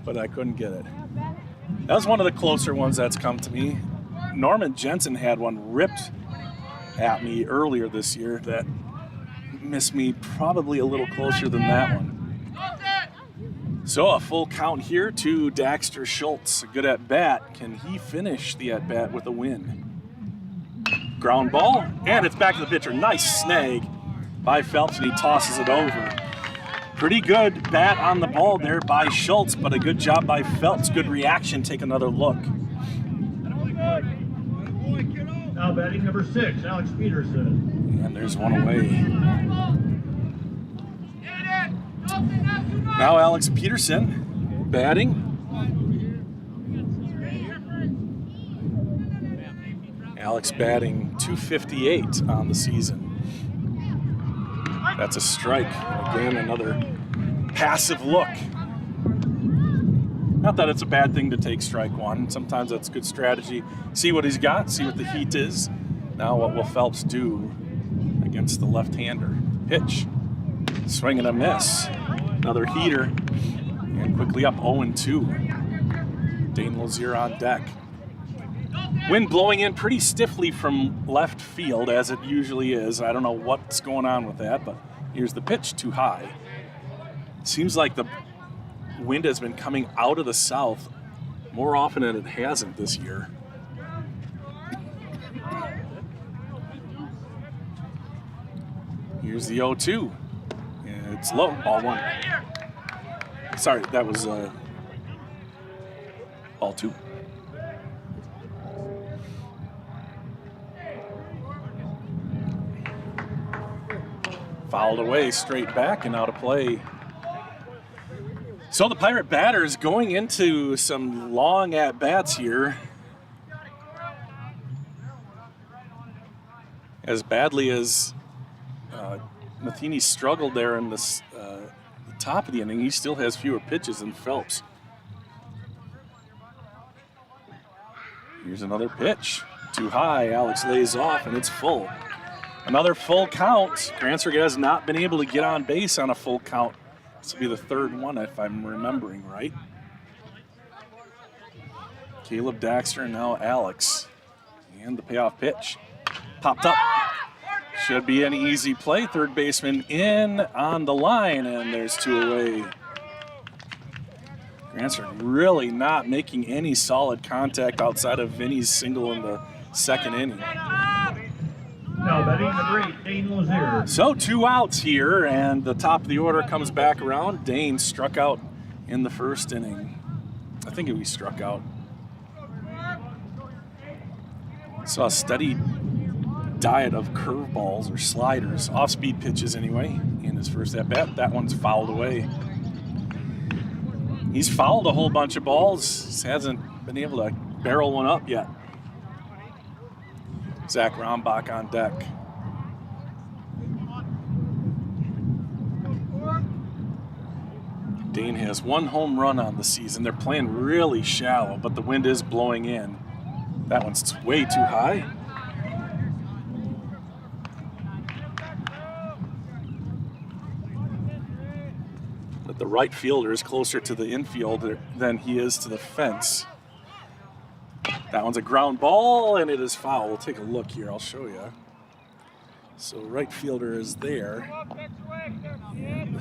Speaker 1: but I couldn't get it. That was one of the closer ones that's come to me. Norman Jensen had one ripped at me earlier this year that missed me probably a little closer than that one. So a full count here to Dexter Schultz. A good at bat. Can he finish the at bat with a win? Ground ball, and it's back to the pitcher. Nice snag by Phelps, and he tosses it over. Pretty good bat on the ball there by Schultz, but a good job by Phelps. Good reaction. Take another look.
Speaker 2: Now batting number 6, Alex Peterson.
Speaker 1: And there's one away. Now Alex Peterson batting. Alex batting .258 on the season. That's a strike. Again, another passive look. Not that it's a bad thing to take strike one. Sometimes that's good strategy. See what he's got, see what the heat is. Now what will Phelps do against the left-hander? Pitch. Swing and a miss. Another heater. And quickly up 0-2. Dane Lazier on deck. Wind blowing in pretty stiffly from left field, as it usually is. I don't know what's going on with that, but here's the pitch, too high. Seems like the wind has been coming out of the south more often than it hasn't this year. Here's the 0-2. It's low, ball 1. Sorry, that was ball 2. Fouled away, straight back and out of play. So the Pirate batters going into some long at-bats here. as badly as Matheny struggled there in the top of the inning, he still has fewer pitches than Phelps. Here's another pitch. Too high. Alex lays off, and it's full. Another full count. Grantsburg has not been able to get on base on a full count. This will be the third one, if I'm remembering right. Caleb Daxter, now Alex. And the payoff pitch. Popped up. Should be an easy play. Third baseman in on the line, and there's two away. Grantsburg really not making any solid contact outside of Vinny's single in the second inning.
Speaker 2: Now batting number 8, Dane Lozier.
Speaker 1: So 2 outs here, and the top of the order comes back around. Dane struck out in the first inning. I think he struck out. Saw a steady diet of curveballs or sliders, off-speed pitches anyway, in his first at-bat. That one's fouled away. He's fouled a whole bunch of balls. Just hasn't been able to barrel one up yet. Zach Rombach on deck. Dane has 1 home run on the season. They're playing really shallow, but the wind is blowing in. That one's way too high. But the right fielder is closer to the infielder than he is to the fence. That one's a ground ball, and it is foul. We'll take a look here. I'll show you. So right fielder is there. And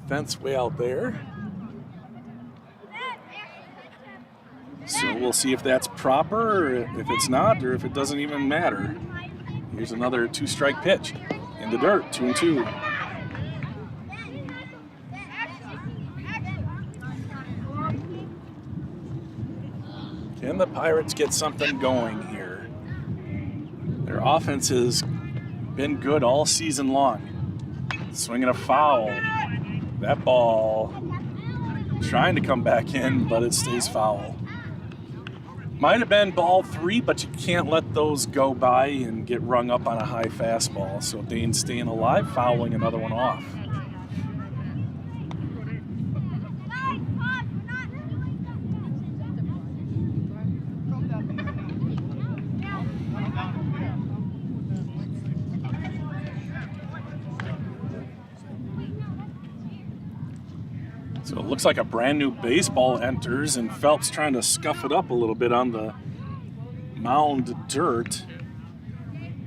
Speaker 1: fence way out there. So we'll see if that's proper, or if it's not, or if it doesn't even matter. Here's another 2-strike pitch in the dirt, 2-2. Can the Pirates get something going here? Their offense has been good all season long. Swinging a foul. That ball trying to come back in, but it stays foul. Might have been ball 3, but you can't let those go by and get rung up on a high fastball. So Dane's staying alive, fouling another one off. So it looks like a brand new baseball enters, and Phelps trying to scuff it up a little bit on the mound dirt.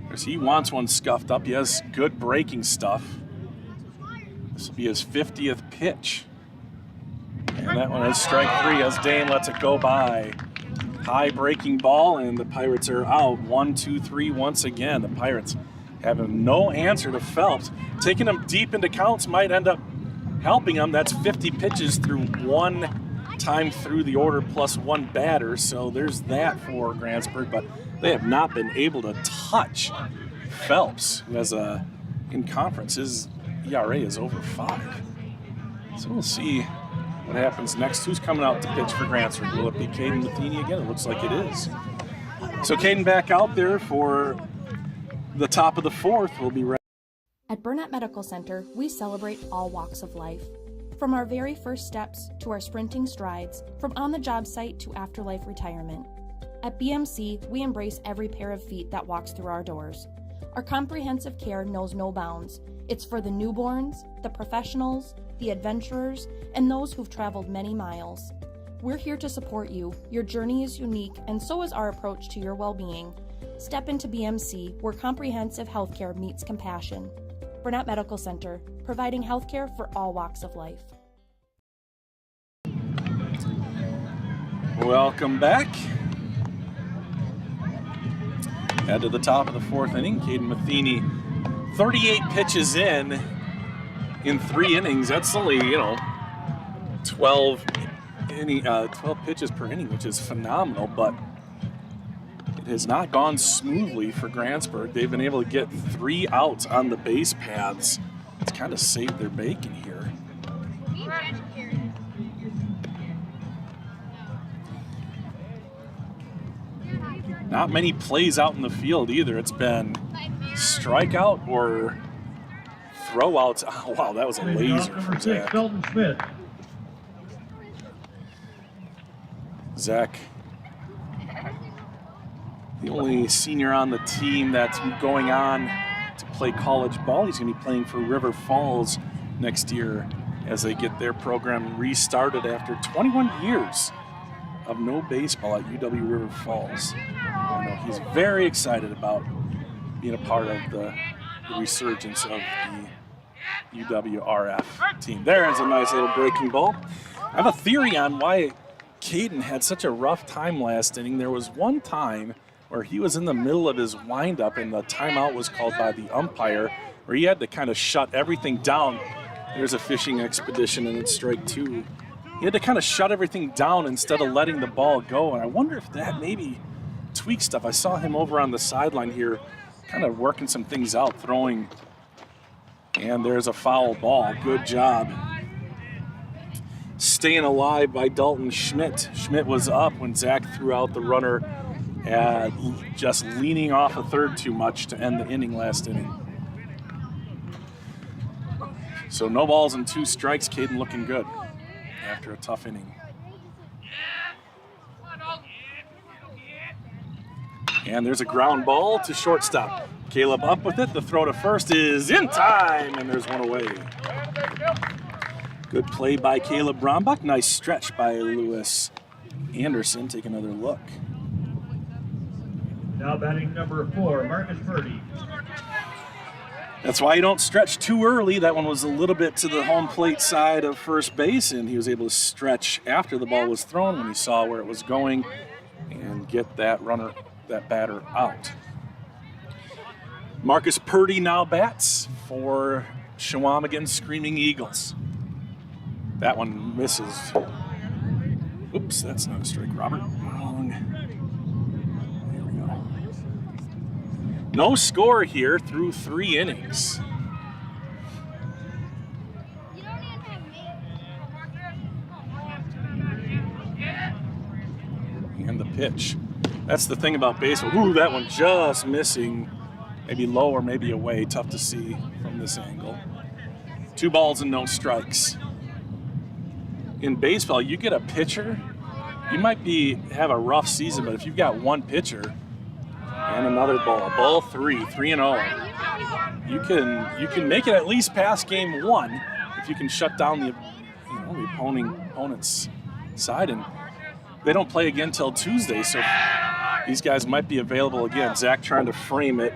Speaker 1: Because he wants one scuffed up. He has good breaking stuff. This will be his 50th pitch. And that one is strike 3 as Dane lets it go by. High breaking ball, and the Pirates are out. 1-2-3 once again. The Pirates having no answer to Phelps. Taking him deep into counts might end up helping them. That's 50 pitches through 1 time through the order plus 1 batter. So there's that for Grantsburg, but they have not been able to touch Phelps, who has in conference, his ERA is over 5. So we'll see what happens next. Who's coming out to pitch for Grantsburg? Will it be Caden Matheny again? It looks like it is. So Caden back out there for the top of the 4th. We'll be ready.
Speaker 3: At Burnett Medical Center, we celebrate all walks of life. From our very first steps to our sprinting strides, from on-the-job site to afterlife retirement. At BMC, we embrace every pair of feet that walks through our doors. Our comprehensive care knows no bounds. It's for the newborns, the professionals, the adventurers, and those who've traveled many miles. We're here to support you. Your journey is unique, and so is our approach to your well-being. Step into BMC, where comprehensive healthcare meets compassion. Burnett Medical Center, providing healthcare for all walks of life.
Speaker 1: Welcome back. Head to the top of the 4th inning. Caden Matheny, 38 pitches in 3 innings. That's only, 12 pitches per inning, which is phenomenal, but it has not gone smoothly for Grantsburg. They've been able to get 3 outs on the base paths. It's kind of saved their bacon here. not many plays out in the field either. It's been strikeout or throwouts. Oh, wow, that was a laser from
Speaker 2: Number 6,
Speaker 1: Zach.
Speaker 2: Dalton Schmidt.
Speaker 1: Zach, the only senior on the team that's going on to play college ball. He's going to be playing for River Falls next year as they get their program restarted after 21 years of no baseball at UW River Falls. I know he's very excited about being a part of the resurgence of the UWRF team. There's a nice little breaking ball. I have a theory on why Caden had such a rough time last inning. There was one time where he was in the middle of his windup and the timeout was called by the umpire, where he had to kind of shut everything down. There's a fishing expedition and it's strike 2. He had to kind of shut everything down instead of letting the ball go, and I wonder if that maybe tweaked stuff. I saw him over on the sideline here kind of working some things out, throwing, and there's a foul ball. Good job. Staying alive by Dalton Schmidt. Schmidt was up when Zach threw out the runner, just leaning off a third too much to end the inning last inning. So no balls and 2 strikes. Caden looking good after a tough inning. And there's a ground ball to shortstop. Caleb up with it. The throw to first is in time, and there's one away. Good play by Caleb Brombach. Nice stretch by Lewis Anderson. Take another look.
Speaker 2: Now batting number 4, Marcus Purdy.
Speaker 1: That's why you don't stretch too early. That one was a little bit to the home plate side of first base, and he was able to stretch after the ball was thrown when he saw where it was going and get that runner, that batter out. Marcus Purdy now bats for Chequamegon Screaming Eagles. That one misses. Oops, that's not a strike, Robert. Wrong. There we go. No score here through 3 innings. And the pitch. That's the thing about baseball. Ooh, that one just missing. Maybe low or maybe away. Tough to see from this angle. 2 balls and no strikes. In baseball, you get a pitcher, you might have a rough season, but if you've got 1 pitcher and another ball 3, 3-0, you can make it at least past game 1 if you can shut down the opponent's side. And they don't play again till Tuesday, so these guys might be available again. Zach trying to frame it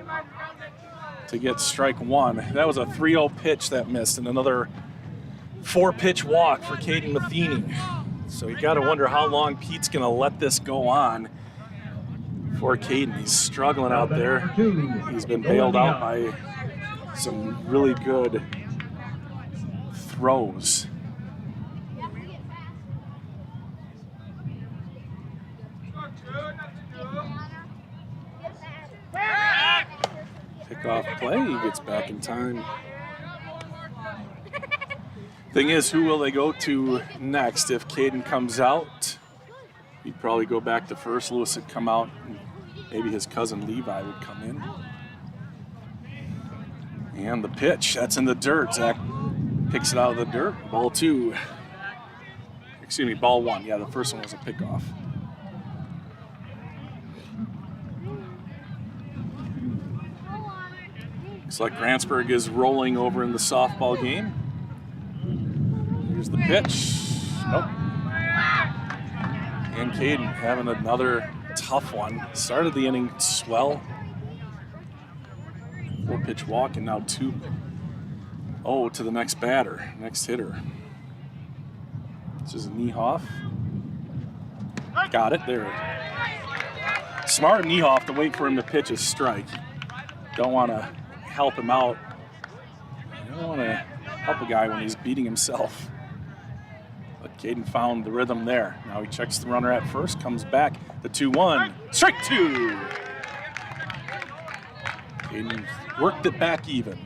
Speaker 1: to get strike 1. That was a 3-0 pitch that missed, and another 4-pitch walk for Caden Matheny. So you got to wonder how long Pete's going to let this go on for Caden. He's struggling out there. He's been bailed out by some really good throws. Pickoff play, he gets back in time. Thing is, who will they go to next? If Caden comes out, he'd probably go back to first. Lewis would come out, and maybe his cousin Levi would come in. And the pitch, that's in the dirt. Zach picks it out of the dirt. Ball 2. Excuse me, ball 1. Yeah, the first one was a pickoff. Looks like Grantsburg is rolling over in the softball game. Here's the pitch. Nope. And Caden having another tough one. Started the inning swell. 4-pitch walk, and now 2-0 to the next batter, next hitter. This is Niehoff. Got it there. Smart Niehoff to wait for him to pitch a strike. Don't want to help him out. You don't want to help a guy when he's beating himself. But Caden found the rhythm there. Now he checks the runner at first, comes back, the 2-1, strike 2. Caden worked it back even.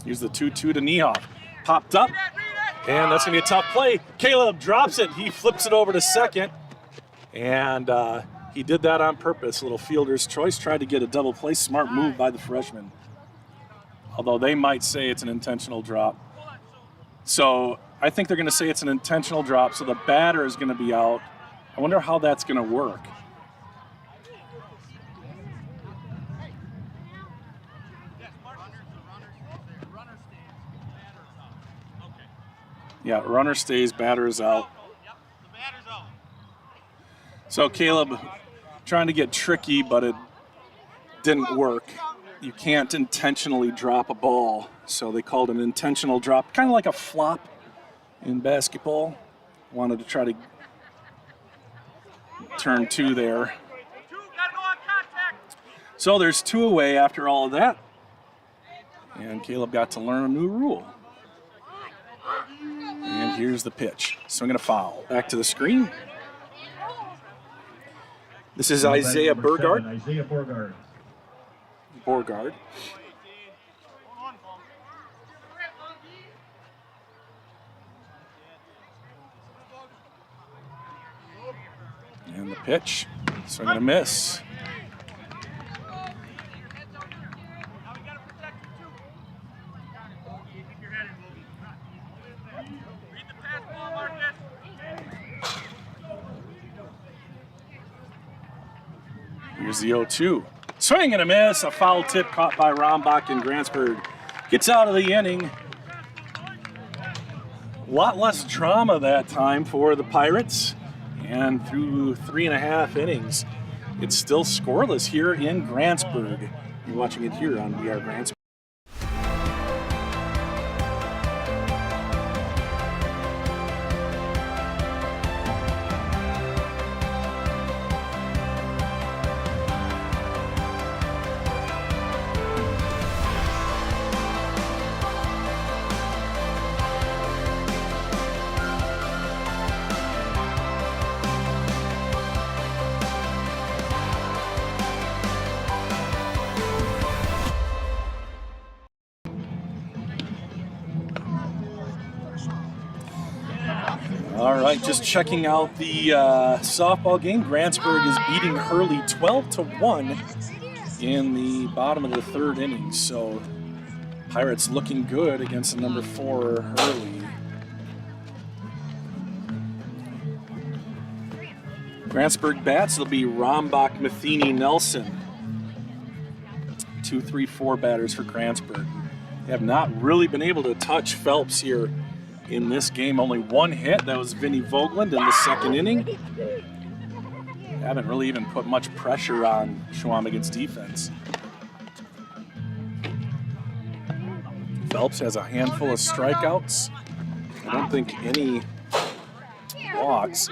Speaker 1: Here's the 2-2 to Niehoff. popped up, and that's going to be a tough play. Caleb drops it. He flips it over to second, and he did that on purpose. A little fielder's choice, tried to get a double play. Smart move by the freshman. Although they might say it's an intentional drop. So I think they're going to say it's an intentional drop, so the batter is going to be out. I wonder how that's going to work. Yeah, runner stays, batter is out. So Caleb trying to get tricky, but it didn't work. You can't intentionally drop a ball, so they called an intentional drop, kind of like a flop in basketball. Wanted to try to turn 2 there. So there's 2 away after all of that, and Caleb got to learn a new rule. And here's the pitch. Swing and a foul. Back to the screen. This is Isaiah Burgard.
Speaker 2: Isaiah Burgard.
Speaker 1: Borgard. And the pitch. Swing and a miss. Here's the 0-2. Swing and a miss. A foul tip caught by Rombach in Grantsburg. Gets out of the inning. A lot less drama that time for the Pirates. And through 3.5 innings, it's still scoreless here in Grantsburg. You're watching it here on We Are Grantsburg. All right, just checking out the softball game. Grantsburg is beating Hurley 12-1 in the bottom of the 3rd inning. So Pirates looking good against the number 4 Hurley. Grantsburg bats, it'll be Rombach, Matheny, Nelson. 2, 3, 4 batters for Grantsburg. They have not really been able to touch Phelps here in this game. Only 1 hit. That was Vinny Vogeland in the 2nd inning. Haven't really even put much pressure on Chequamegon's defense. Phelps has a handful of strikeouts. I don't think any walks.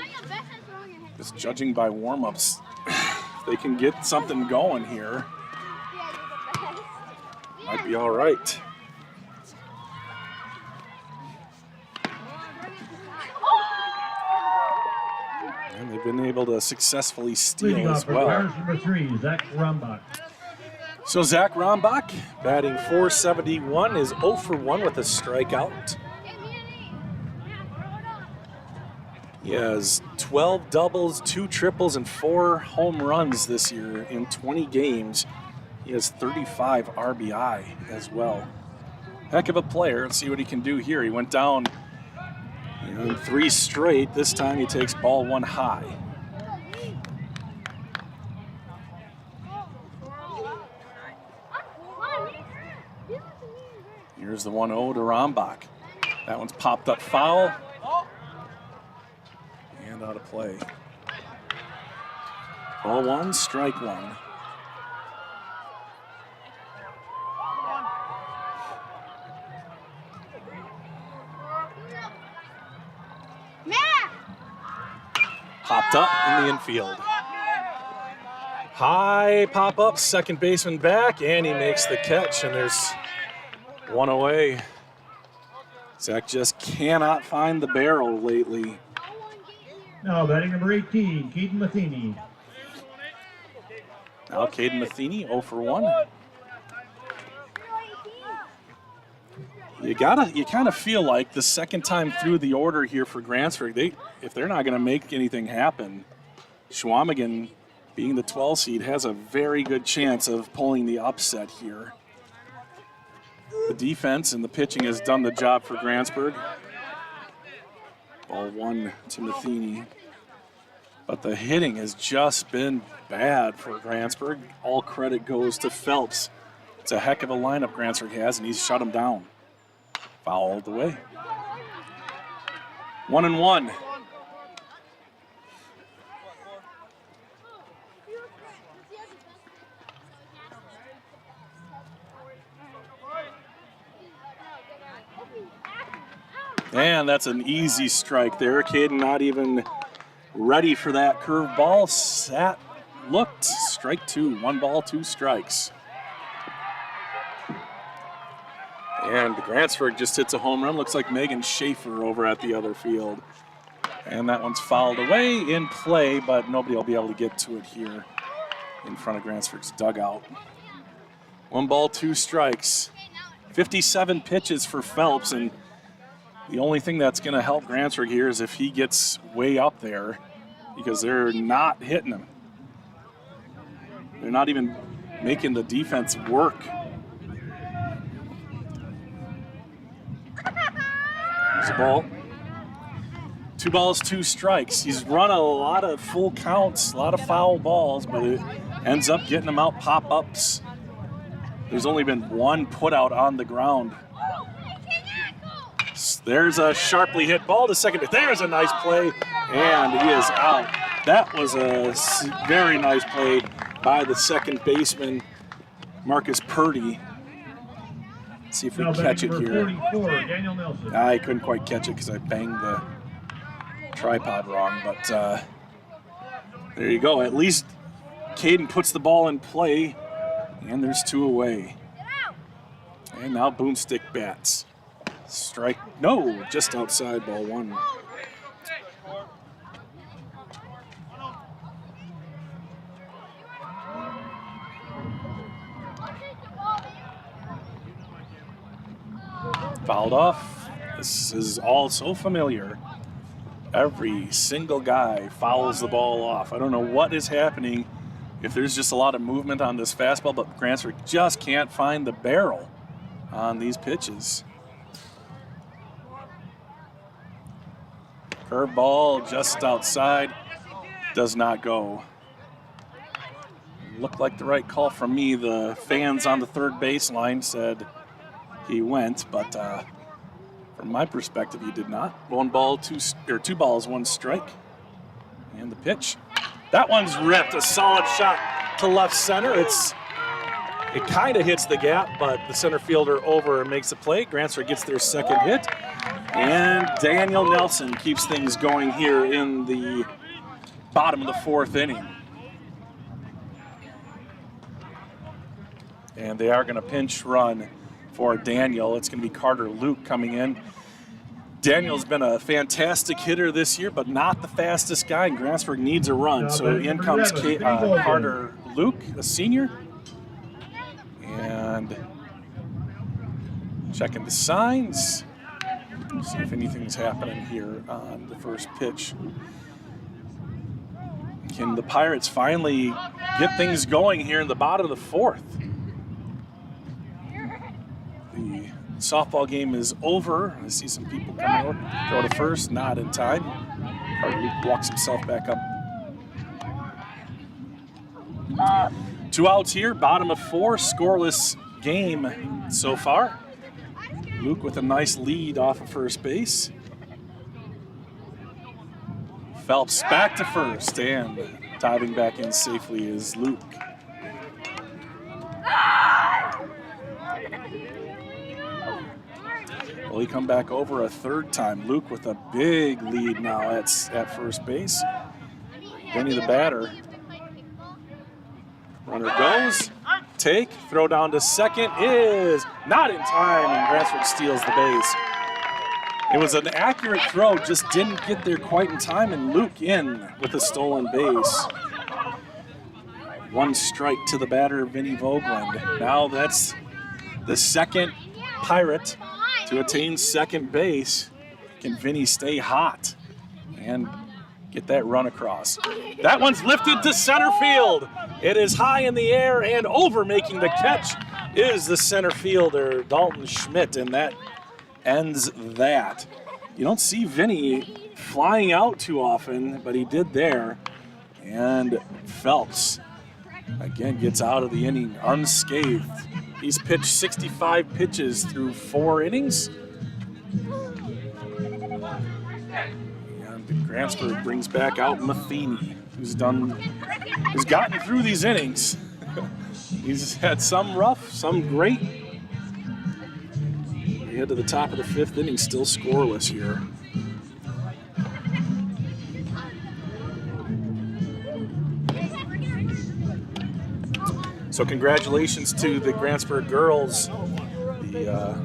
Speaker 1: Just judging by warm-ups, if they can get something going here, might be all right. And they've been able to successfully steal as well.
Speaker 2: Number 3, Zach Rombach.
Speaker 1: So Zach Rombach, batting .471, is 0 for 1 with a strikeout. He has 12 doubles, 2 triples, and 4 home runs this year in 20 games. He has 35 RBI as well. Heck of a player. Let's see what he can do here. He went down in 3 straight. This time he takes ball 1 high. Here's the 1-0 to Rombach. That one's popped up foul. And out of play. Ball 1, strike 1. Popped up in the infield. High pop up, second baseman back, and he makes the catch, and there's 1 away. Zach just cannot find the barrel lately.
Speaker 2: Now batting number 18, Caden Matheny.
Speaker 1: Now Caden Matheny, 0 for 1. You kind of feel like the second time through the order here for Grantsburg, if they're not going to make anything happen, Chequamegon, being the 12 seed, has a very good chance of pulling the upset here. The defense and the pitching has done the job for Grantsburg. Ball 1 to Matheny. But the hitting has just been bad for Grantsburg. All credit goes to Phelps. It's a heck of a lineup Grantsburg has, and he's shut him down. Fouled away. 1-1. And that's an easy strike there. Caden not even ready for that curveball. Sat, looked, strike 2. 1 ball, 2 strikes. And Grantsburg just hits a home run. Looks like Megan Schaefer over at the other field. And that one's fouled away in play, but nobody will be able to get to it here in front of Grantsburg's dugout. 1 ball, 2 strikes. 57 pitches for Phelps, and the only thing that's going to help Grantsburg here is if he gets way up there, because they're not hitting him. They're not even making the defense work. There's a ball. 2 balls, 2 strikes. He's run a lot of full counts, a lot of foul balls, but it ends up getting him out pop-ups. There's only been 1 put out on the ground. There's a sharply hit ball to second. There's a nice play, and he is out. That was a very nice play by the second baseman, Marcus Purdy. Let's see if we can catch it here.
Speaker 2: 44, Daniel Nelson.
Speaker 1: I couldn't quite catch it because I banged the tripod wrong, but there you go. At least Caden puts the ball in play, and there's 2 away. And now Boomstick bats. Strike, no, just outside, ball 1. Fouled off. This is all so familiar. Every single guy fouls the ball off. I don't know what is happening, if there's just a lot of movement on this fastball, but Grantsburg just can't find the barrel on these pitches. Curveball just outside, does not go. Looked like the right call from me. The fans on the third baseline said he went, but from my perspective, he did not. 1 ball, 2 balls, 1 strike. And the pitch. That one's ripped. A solid shot to left center. It kind of hits the gap, but the center fielder over and makes a play. Grantsburg gets their second hit. And Daniel Nelson keeps things going here in the bottom of the 4th inning. And they are going to pinch run for Daniel. It's going to be Carter Luke coming in. Daniel's been a fantastic hitter this year, but not the fastest guy, and Grantsburg needs a run. So in comes Carter Luke, a senior. And checking the signs. See if anything's happening here on the first pitch. Can the Pirates finally get things going here in the bottom of the 4th? The softball game is over. I see some people coming over. Throw to first, not in time. Carter walks himself back up. 2 outs here, bottom of 4, scoreless game so far. Luke with a nice lead off of first base. Phelps back to first, and diving back in safely is Luke. Will he come back over a 3rd time? Luke with a big lead now at first base. Benny the batter. Runner goes. Take, throw down to second is not in time, and Grantsburg steals the base. It was an accurate throw, just didn't get there quite in time, and Luke in with a stolen base. 1 strike to the batter, Vinnie Vogeland. Now that's the second Pirate to to attain second base. Can Vinny stay hot and get that run across? That one's lifted to center field. It is high in the air and over, making the catch is the center fielder, Dalton Schmidt, and that ends that. You don't see Vinny flying out too often, but he did there. And Phelps, again, gets out of the inning unscathed. He's pitched 65 pitches through 4 innings. And Grantsburg brings back out Matheny, who's gotten through these innings. He's had some rough, some great. We head to the top of the 5th inning, still scoreless here. So congratulations to the Grantsburg girls, the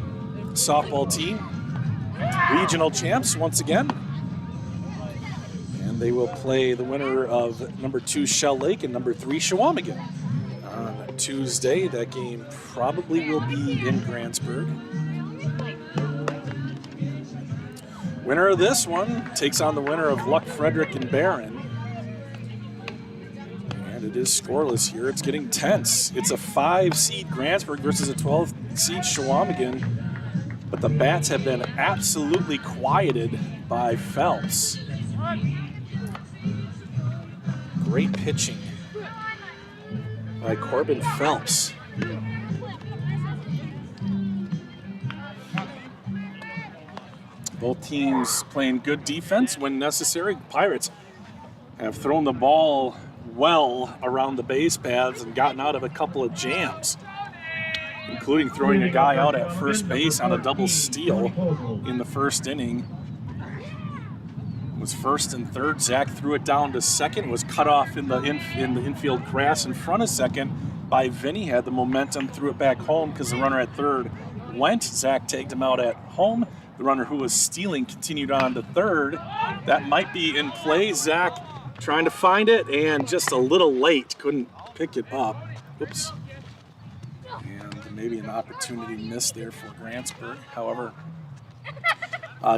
Speaker 1: softball team, regional champs once again. And they will play the winner of number 2 Shell Lake and number 3 Chequamegon on Tuesday. That game probably will be in Grantsburg. Winner of this one takes on the winner of Luck, Frederick, and Barron. And it is scoreless here. It's getting tense. It's a 5-seed Grantsburg versus a 12-seed Chequamegon. But the bats have been absolutely quieted by Phelps. Great pitching by Corbin Phelps. Both teams playing good defense when necessary. Pirates have thrown the ball well around the base paths and gotten out of a couple of jams, including throwing a guy out at first base on a double steal in the first inning. It was first and third. Zach threw it down to second. Was cut off in the infield grass in front of second by Vinny. Had the momentum, threw it back home because the runner at third went. Zach tagged him out at home. The runner who was stealing continued on to third. That might be in play. Zach trying to find it and just a little late. Couldn't pick it up. Oops. And maybe an opportunity missed there for Grantsburg. However,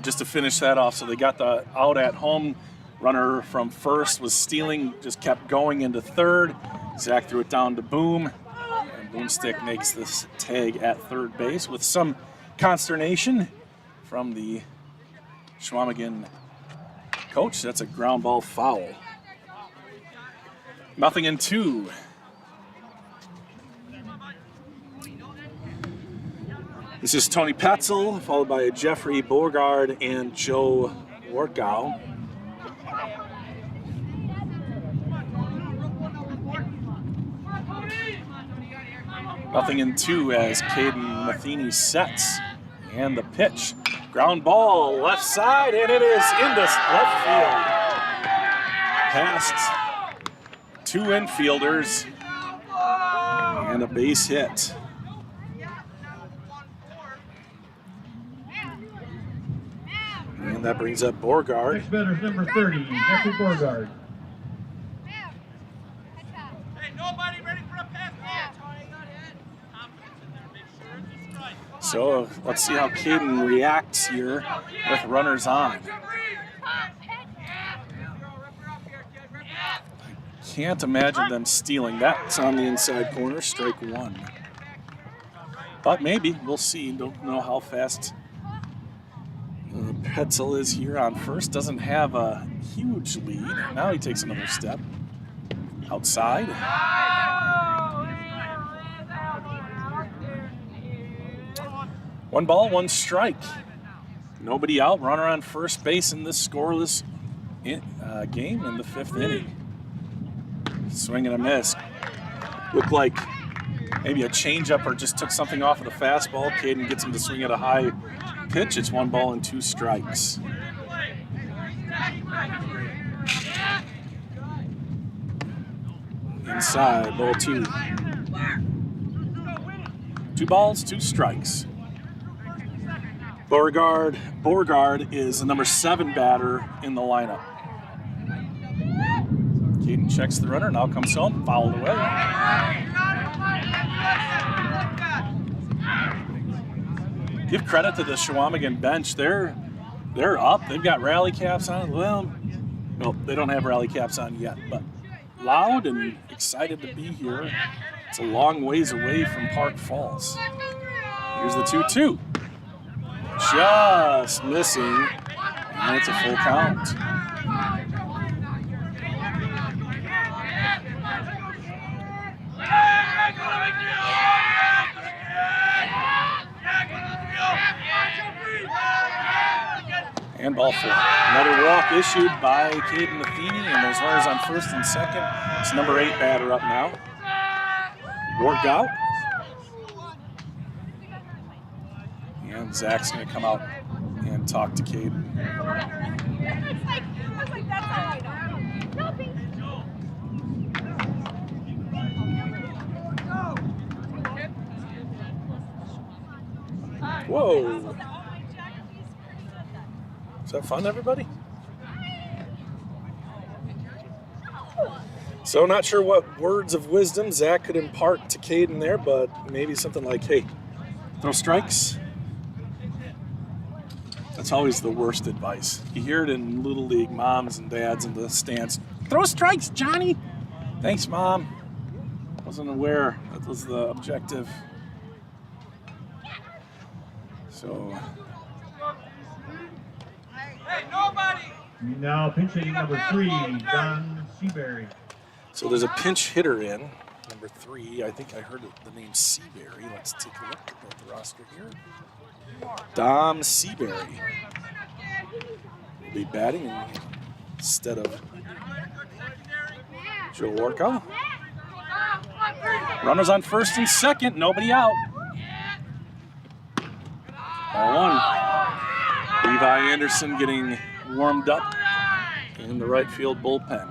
Speaker 1: just to finish that off, so they got the out at home. Runner from first was stealing, just kept going into third. Zach threw it down to Boom. And Boomstick makes this tag at third base with some consternation from the Chequamegon coach. That's a ground ball foul. 0-2. This is Tony Petzel, followed by Jeffrey Beauregard and Joe Workow. Nothing in 2 as Caden Matheny sets. And the pitch. Ground ball, left side, and it is into left field. Past 2 infielders and a base hit. And that brings up Beauregard.
Speaker 2: Next batter is number 30, Jeffrey Beauregard.
Speaker 1: So let's see how Caden reacts here with runners on. Can't imagine them stealing. That's on the inside corner, strike 1. But maybe, we'll see. Don't know how fast Petzel is here on first. Doesn't have a huge lead. Now he takes another step. Outside. 1 ball, 1 strike. Nobody out. Runner on first base in this scoreless game in the 5th inning. Swing and a miss. Looked like maybe a changeup or just took something off of the fastball. Caden gets him to swing at a high pitch. It's 1 ball and 2 strikes. Inside, ball 2. 2 balls, 2 strikes. Beauregard is the number 7 batter in the lineup. Caden checks the runner, now comes home, fouled away. give credit to the Chequamegon bench. They're up. They've got rally caps on. Well, no, they don't have rally caps on yet, but loud and excited to be here. It's a long ways away from Park Falls. Here's the 2-2. Just missing, and it's a full count. And ball four. Another walk issued by Caden Matheny, and there's runners on first and second. It's number 8 batter up now. Worked out. And Zach's going to come out and talk to Caden. Whoa. Is that fun, everybody? So not sure what words of wisdom Zach could impart to Caden there, but maybe something like, hey, throw strikes. That's always the worst advice. You hear it in Little League moms and dads in the stands. Throw strikes, Johnny. Thanks, Mom. Wasn't aware that was the objective. So...
Speaker 2: Now pinch hitting number 3, Don Seabury.
Speaker 1: So there's a pinch hitter in, number 3. I think I heard the name Seabury. Let's take a look at the roster here. Dom Seabury will be batting instead of Joe Orca. Runners on first and second, nobody out. Ball one. Levi Anderson getting warmed up in the right field bullpen.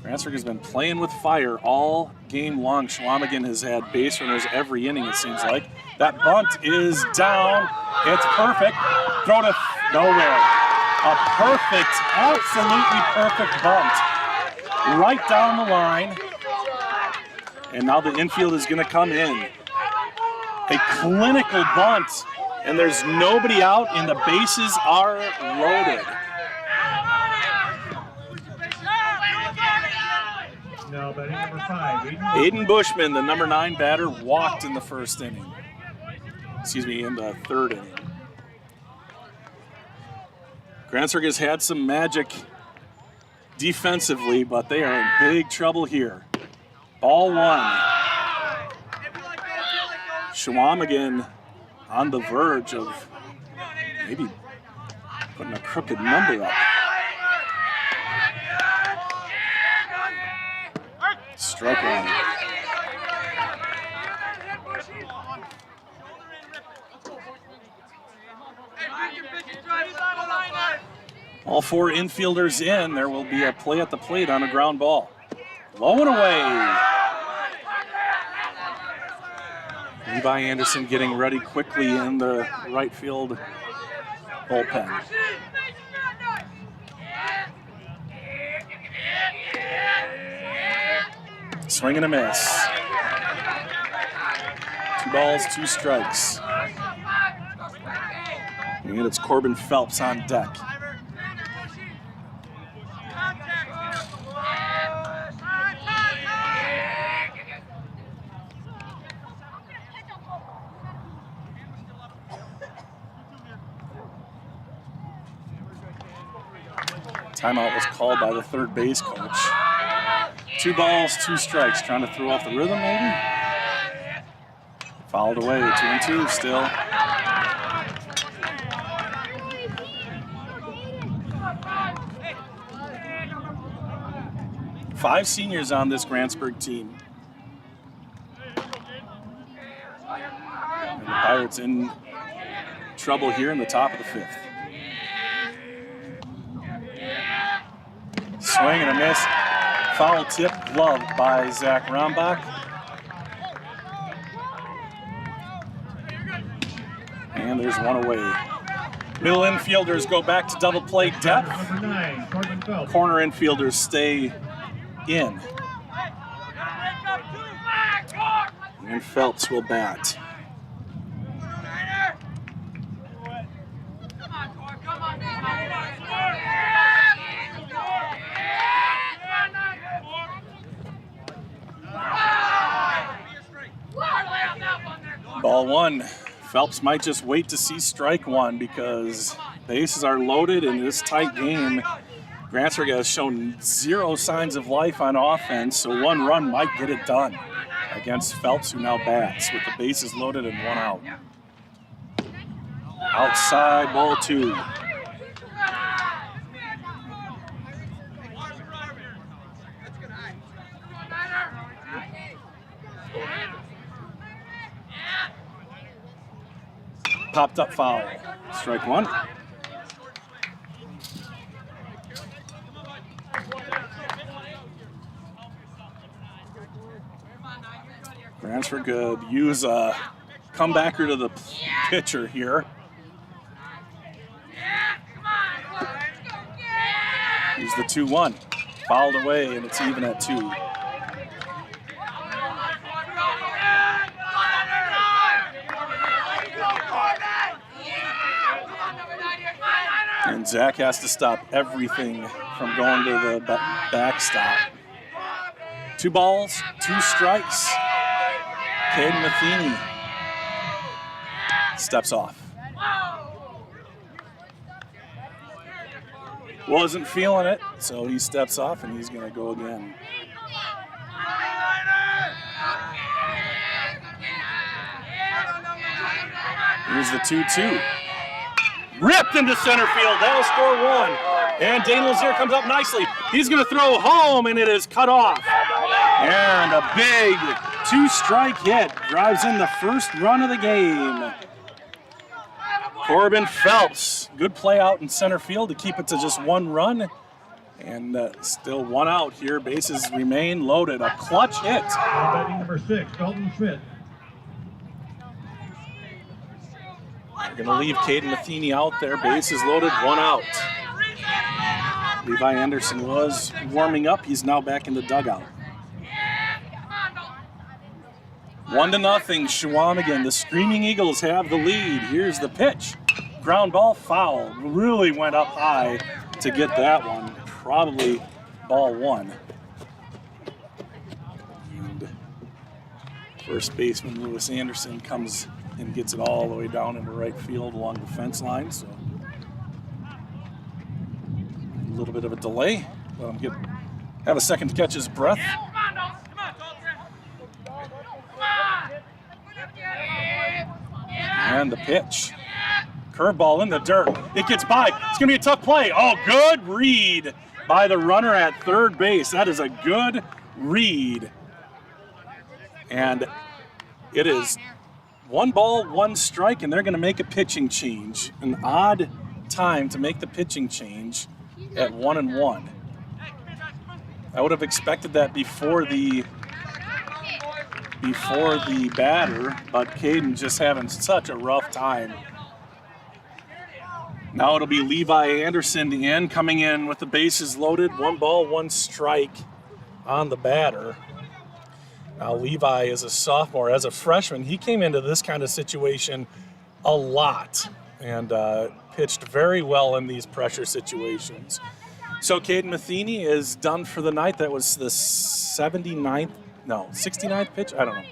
Speaker 1: Grantsburg has been playing with fire all game long. Chequamegon has had base runners every inning, it seems like. That bunt is down. It's perfect. Throw to nowhere. A perfect, absolutely perfect bunt. Right down the line. And now the infield is going to come in. A clinical bunt. And there's nobody out, and the bases are loaded.
Speaker 2: Now batting number 5,
Speaker 1: Aiden Bushman, the number 9 batter, walked in the first inning. Excuse me, in the third inning. Grantsburg has had some magic defensively, but they are in big trouble here. Ball one. Chequamegon on the verge of maybe putting a crooked number up. Strike one. All 4 infielders in. There will be a play at the plate on a ground ball. Low and away. Levi Anderson getting ready quickly in the right field bullpen. Swing and a miss. 2 balls, 2 strikes. And it's Corbin Phelps on deck. Timeout was called by the third base coach. 2 balls, 2 strikes. Trying to throw off the rhythm, maybe? Fouled away, 2-2 still. Five seniors on this Grantsburg team. And the Pirates in trouble here in the top of the 5th. Swing and a miss. Foul tip, gloved by Zach Rombach. And there's one away. Middle infielders go back to double play depth.
Speaker 2: Number 9, Corbin Phelps.
Speaker 1: Corner infielders stay in. And Phelps will bat. Ball one. Phelps might just wait to see strike one because bases are loaded in this tight game. Grantsburg has shown zero signs of life on offense, so one run might get it done against Phelps, who now bats with the bases loaded and one out. Outside, ball two. Popped up foul. Strike one. Grantsburg could use a comebacker to the pitcher here. Here's the 2-1. Fouled away, and it's even at 2. And Zach has to stop everything from going to the backstop. 2 balls, 2 strikes. Caden Matheny steps off. Wasn't feeling it, so he steps off and he's going to go again. Here's the 2-2. Ripped into center field. That'll score 1. And Dane Lazier comes up nicely. He's going to throw home, and it is cut off. And a big 2-strike hit drives in the first run of the game. Corbin Phelps, good play out in center field to keep it to just 1 run. And still 1 out here. Bases remain loaded. A clutch hit.
Speaker 2: Batting number 6, Dalton Schmidt.
Speaker 1: They're going to leave Caden Matheny out there. Bases loaded, 1 out. Levi Anderson was warming up. He's now back in the dugout. 1-0, Chequamegon. The Screaming Eagles have the lead. Here's the pitch. Ground ball, foul. Really went up high to get that one. Probably ball 1. And first baseman Lewis Anderson comes and gets it all the way down into right field along the fence line. So a little bit of a delay. Let him have a second to catch his breath. And the pitch. Curveball in the dirt. It gets by. It's going to be a tough play. Oh, good read by the runner at third base. That is a good read. And it is 1 ball, 1 strike, and they're going to make a pitching change. An odd time to make the pitching change at 1-1. I would have expected that before the batter, but Caden just having such a rough time. Now it'll be Levi Anderson in, coming in with the bases loaded. 1 ball, 1 strike on the batter. Now Levi is a sophomore. As a freshman, he came into this kind of situation a lot and pitched very well in these pressure situations. So Caden Matheny is done for the night. That was the 69th pitch? I don't know.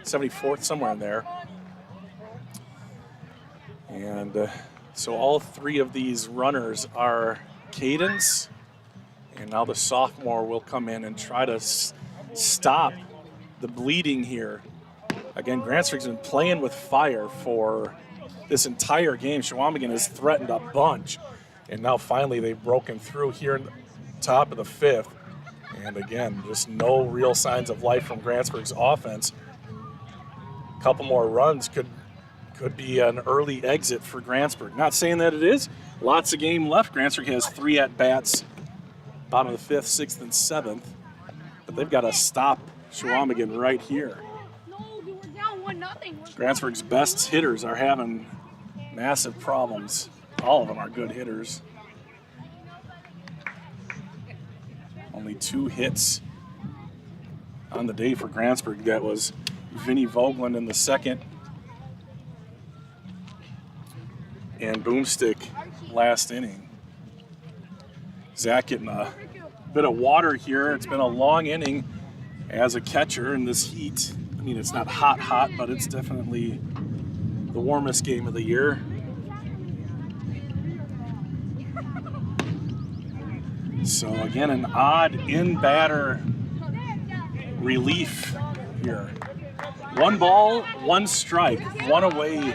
Speaker 1: 74th, somewhere in there. And so all 3 of these runners are Caden's. And now the sophomore will come in and try to stop the bleeding here. Again, Grantsburg's been playing with fire for this entire game. Chequamegon has threatened a bunch. And now finally they've broken through here in the top of the 5th. And again, just no real signs of life from Grantsburg's offense. A couple more runs could be an early exit for Grantsburg. Not saying that it is. Lots of game left. Grantsburg has 3 at-bats, bottom of the 5th, 6th, and 7th. But they've got to stop Chequamegon right here. Grantsburg's best hitters are having massive problems. All of them are good hitters. Only 2 hits on the day for Grantsburg. That was Vinny Vogeland in the 2nd and Boomstick last inning. Zach getting a bit of water here. It's been a long inning as a catcher in this heat. I mean, it's not hot, but it's definitely the warmest game of the year. So again, an odd in-batter relief here. 1 ball, 1 strike, 1 away here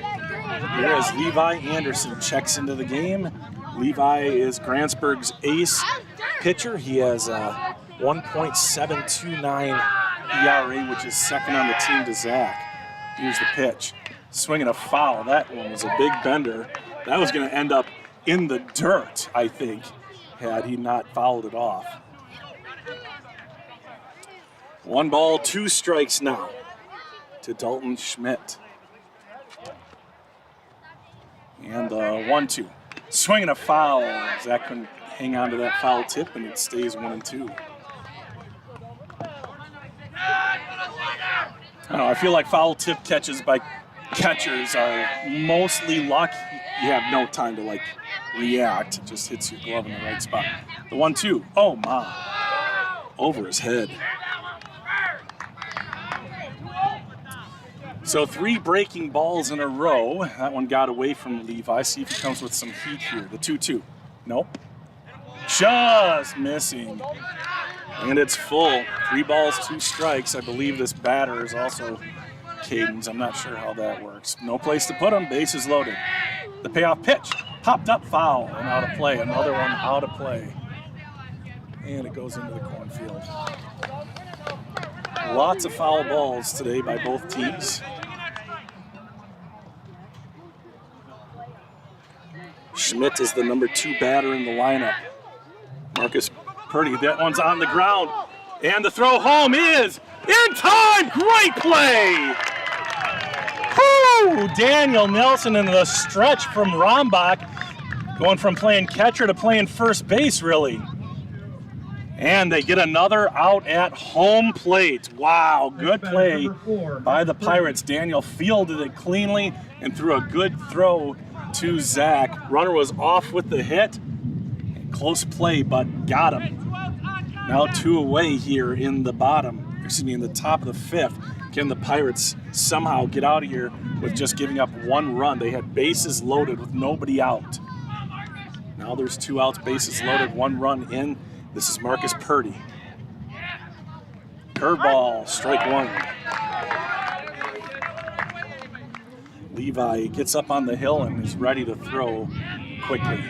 Speaker 1: as Levi Anderson checks into the game. Levi is Grantsburg's ace pitcher. He has a 1.729 ERA, which is second on the team to Zach. Here's the pitch. Swinging a foul. That one was a big bender. That was going to end up in the dirt, I think, had he not fouled it off. 1 ball, 2 strikes now to Dalton Schmidt. And 1-2. Swinging a foul. Zach couldn't hang on to that foul tip, and it stays 1-2. I don't know, I feel like foul tip catches by catchers are mostly luck. You have no time to like react. It just hits your glove in the right spot. The 1-2. Oh my. Over his head. So 3 breaking balls in a row. That one got away from Levi. See if he comes with some heat here. The 2-2. Nope. Just missing. And it's full. 3 balls, 2 strikes. I believe this batter is also Caden's. I'm not sure how that works. No place to put him. Bases loaded. The payoff pitch. Popped up, foul, and out of play. Another one out of play. And it goes into the cornfield. Lots of foul balls today by both teams. Schmidt is the number 2 batter in the lineup. Marcus Purdy, that one's on the ground. And the throw home is in time. Great play. Woo! Daniel Nelson in the stretch from Rombach, going from playing catcher to playing first base, really. And they get another out at home plate. Wow, good play by the Pirates. Daniel fielded it cleanly and threw a good throw to Zach. Runner was off with the hit. Close play, but got him. Now 2 away here in the in the top of the 5th. Can the Pirates somehow get out of here with just giving up 1 run? They had bases loaded with nobody out. Now there's 2 outs, bases loaded, 1 run in. This is Marcus Purdy. Curveball, strike 1. Levi gets up on the hill and is ready to throw quickly.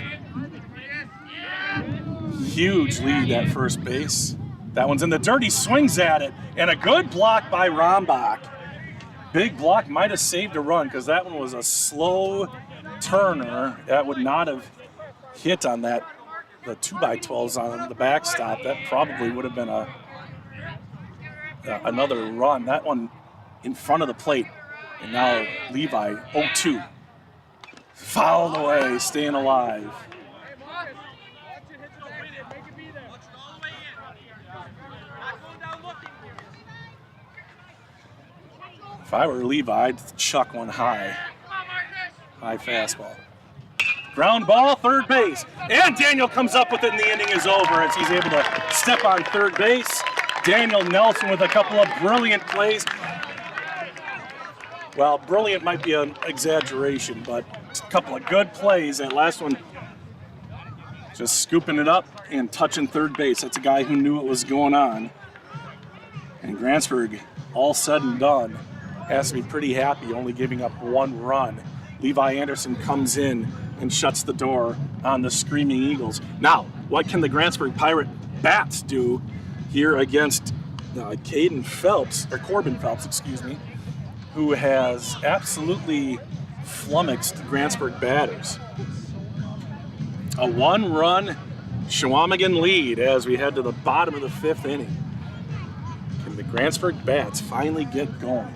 Speaker 1: Huge lead at first base. That one's in the dirt. He swings at it, and a good block by Rombach. Big block, might have saved a run because that one was a slow turner. That would not have hit on that. The 2x12s on the backstop. That probably would have been another run. That one in front of the plate. And now Levi 0-2. Fouled away, staying alive. If I were Levi, I'd chuck one high. High fastball. Ground ball, third base. And Daniel comes up with it, and the inning is over as he's able to step on third base. Daniel Nelson with a couple of brilliant plays. Well, brilliant might be an exaggeration, but a couple of good plays. That last one, just scooping it up and touching third base. That's a guy who knew what was going on. And Grantsburg, all said and done, has to be pretty happy, only giving up 1 run. Levi Anderson comes in and shuts the door on the Screaming Eagles. Now, what can the Grantsburg Pirate Bats do here against Corbin Phelps, who has absolutely flummoxed the Grantsburg batters. A 1-run Chequamegon lead as we head to the bottom of the 5th inning. Can the Grantsburg Bats finally get going?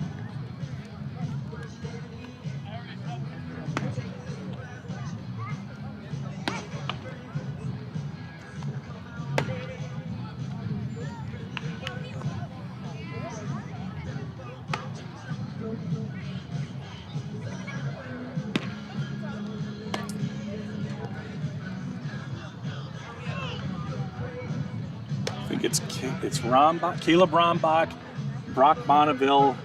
Speaker 1: It's Rombach, Caleb Rombach, Brock Bonneville,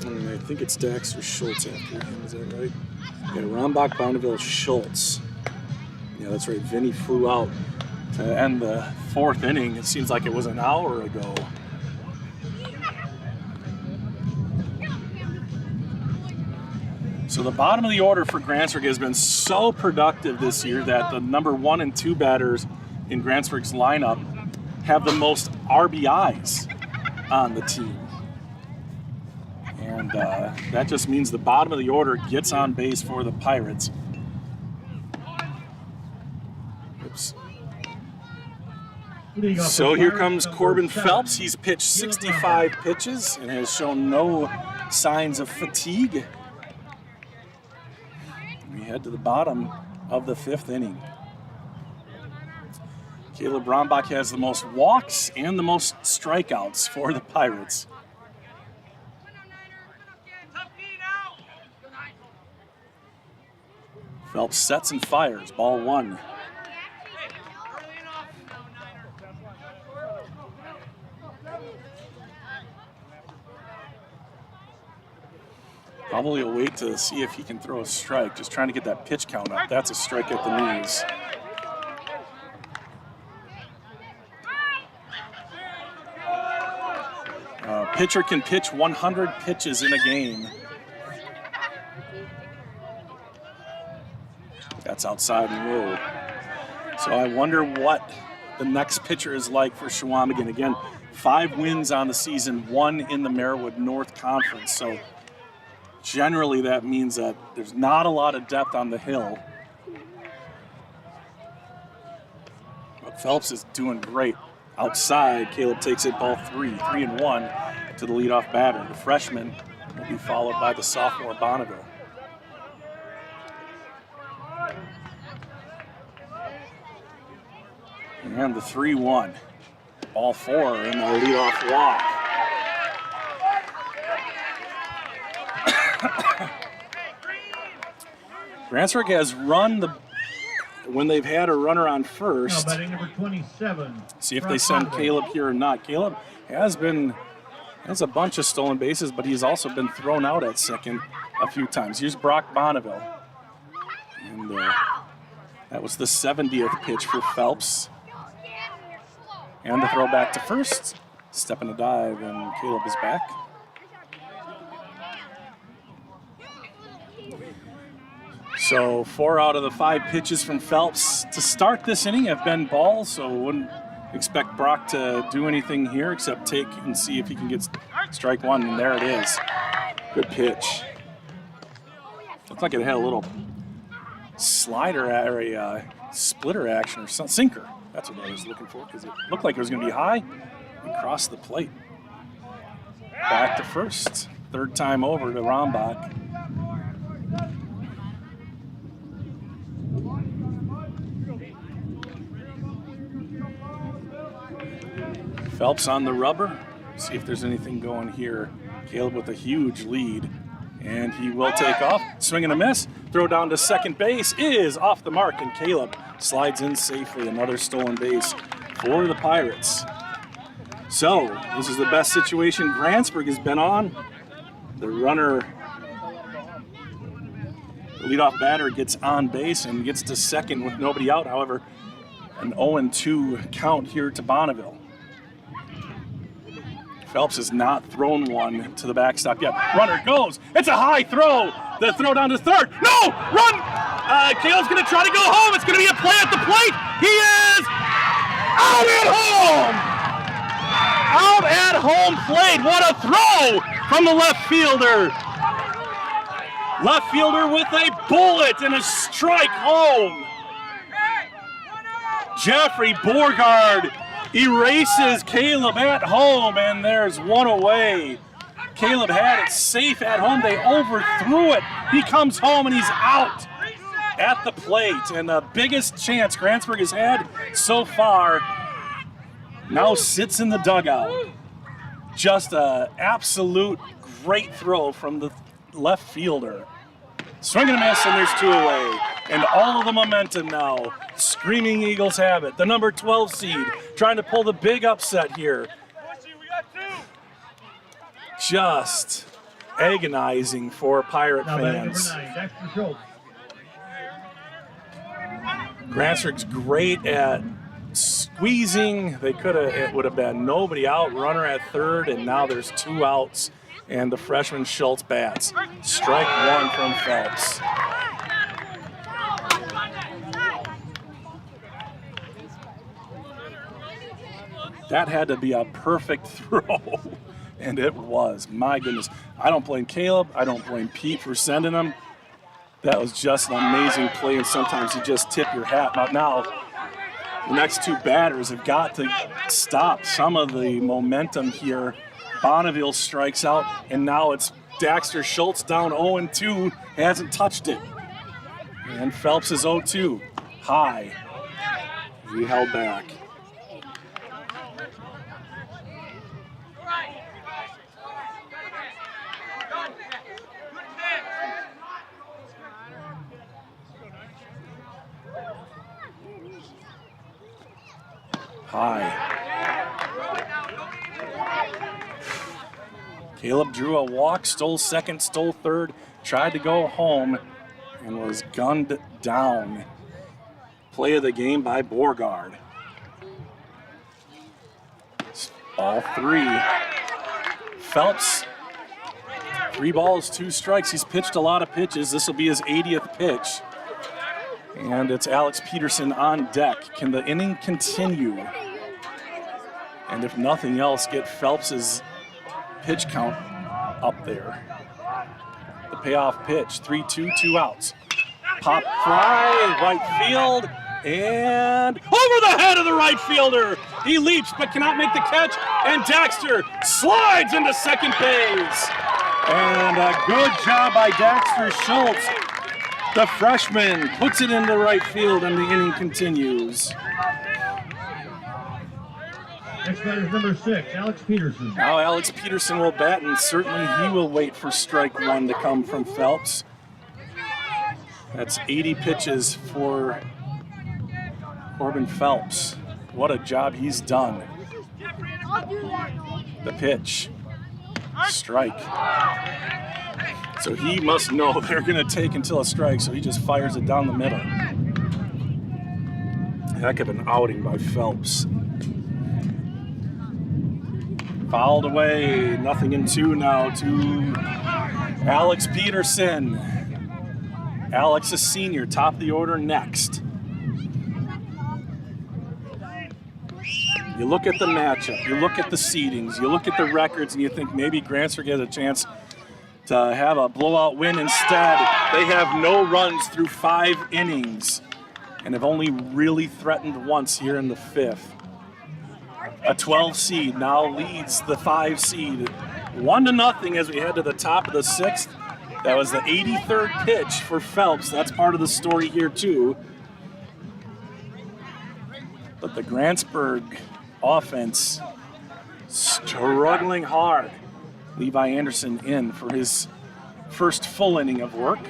Speaker 1: and And I think it's Daxter Schultz after him. Is that right? Yeah, Rombach, Bonneville, Schultz. Yeah, that's right. Vinny flew out to end the 4th inning. It seems like it was an hour ago. So the bottom of the order for Grantsburg has been so productive this year that the number 1 and 2 batters in Grantsburg's lineup have the most RBIs on the team. And that just means the bottom of the order gets on base for the Pirates. Oops. So here comes Corbin Phelps. He's pitched 65 pitches and has shown no signs of fatigue. We head to the bottom of the 5th inning. Caleb Rombach has the most walks and the most strikeouts for the Pirates. Phelps sets and fires, ball 1. Probably will wait to see if he can throw a strike, just trying to get that pitch count up. That's a strike at the knees. Pitcher can pitch 100 pitches in a game. That's outside and low. So I wonder what the next pitcher is like for Chequamegon. Again, 5 wins on the season, 1 in the Merriwood North Conference. So generally that means that there's not a lot of depth on the hill. But Phelps is doing great. Outside, Caleb takes it ball 3, 3-1 to the leadoff batter. The freshman will be followed by the sophomore Bonneville. And the 3-1. Ball 4 in the leadoff walk. Grantsburg has run when they've had a runner on first.
Speaker 2: Now batting number 27.
Speaker 1: See if they send Caleb here or not. Caleb has a bunch of stolen bases, but he's also been thrown out at second a few times. Here's Brock Bonneville. And that was the 70th pitch for Phelps. And the throw back to first. Step and a dive, and Caleb is back. So 4 out of the 5 pitches from Phelps to start this inning have been balls, so wouldn't expect Brock to do anything here except take and see if he can get strike 1, and there it is. Good pitch. Looked like it had a little slider or a splitter action or something. Sinker. That's what I was looking for, because it looked like it was going to be high and cross the plate. Back to first. 3rd time over to Rombach. Phelps on the rubber. See if there's anything going here. Caleb with a huge lead. And he will take off. Swing and a miss. Throw down to second base is off the mark, and Caleb slides in safely. Another stolen base for the Pirates. So this is the best situation Grantsburg has been on. The runner, the leadoff batter, gets on base and gets to second with nobody out. However, an 0-2 count here to Bonneville. Phelps has not thrown one to the backstop yet. Runner goes. It's a high throw. The throw down to third. No! Run! Caleb's going to try to go home. It's going to be a play at the plate. He is out at home! Out at home plate. What a throw from the left fielder. Left fielder with a bullet and a strike home. Jeffrey Borgard erases Caleb at home, and there's one away. Caleb had it safe at home. They overthrew it. He comes home, and he's out at the plate. And the biggest chance Grantsburg has had so far now sits in the dugout. Just an absolute great throw from the left fielder. Swing and a miss, and there's 2 away. And all of the momentum now. Screaming Eagles have it. The number 12 seed trying to pull the big upset here. Just agonizing for Pirate
Speaker 2: Now batting number
Speaker 1: fans.
Speaker 2: 9, Dexter Schultz.
Speaker 1: Grantsburg's great at squeezing. It would have been nobody out, runner at third, and now there's 2 outs, and the freshman Schultz bats. Strike 1 from Phelps. That had to be a perfect throw, and it was. My goodness. I don't blame Caleb. I don't blame Pete for sending him. That was just an amazing play, and sometimes you just tip your hat. But now, the next 2 batters have got to stop some of the momentum here. Bonneville strikes out, and now it's Dexter Schultz down 0-2, hasn't touched it. And Phelps is 0-2, high. He held back. High. Caleb drew a walk, stole second, stole third, tried to go home, and was gunned down. Play of the game by Borgard. All 3. Phelps, 3 balls, 2 strikes. He's pitched a lot of pitches. This will be his 80th pitch. And it's Alex Peterson on deck. Can the inning continue? And if nothing else, get Phelps's pitch count up there. The payoff pitch, 3-2, 2 outs. Pop fly, right field, and over the head of the right fielder. He leaps but cannot make the catch, and Dexter slides into second base. And a good job by Dexter Schultz. The freshman puts it into right field, and the inning continues.
Speaker 2: Next batter is number 6, Alex Peterson.
Speaker 1: Now Alex Peterson will bat, and certainly he will wait for strike 1 to come from Phelps. That's 80 pitches for Corbin Phelps. What a job he's done. The pitch. Strike. So he must know they're going to take until a strike, so he just fires it down the middle. Heck of an outing by Phelps. Fouled away, nothing in 2 now to Alex Peterson. Alex, a senior, top of the order next. You look at the matchup, you look at the seedings, you look at the records, and you think maybe Grantsburg has a chance to have a blowout win. Instead, they have no runs through 5 innings and have only really threatened once here in the 5th. A 12 seed now leads the 5 seed 1-0 as we head to the top of the 6th. That was the 83rd pitch for Phelps. That's part of the story here too. But the Grantsburg offense struggling hard. Levi Anderson in for his first full inning of work.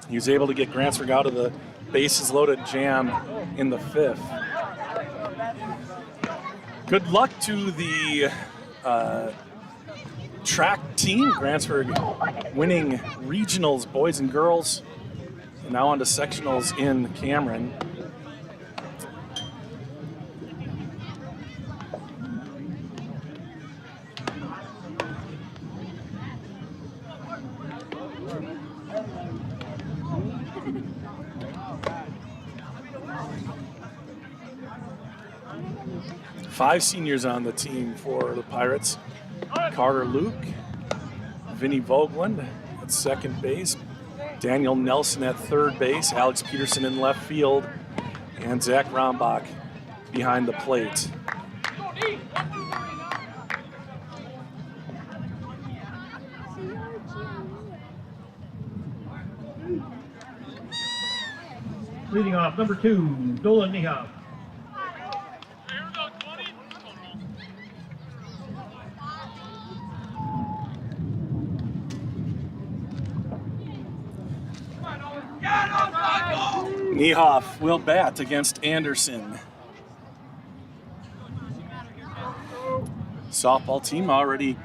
Speaker 1: He was able to get Grantsburg out of the bases loaded jam in the 5th. Good luck to the track team. Grantsburg winning regionals, boys and girls. And now on to sectionals in Cameron. Five seniors on the team for the Pirates. Carter Luke, Vinny Vogeland at second base, Daniel Nelson at third base, Alex Peterson in left field, and Zach Rombach behind the plate.
Speaker 2: Leading off, number 2, Dolan Niehoff.
Speaker 1: Niehoff will bat against Anderson. Softball team already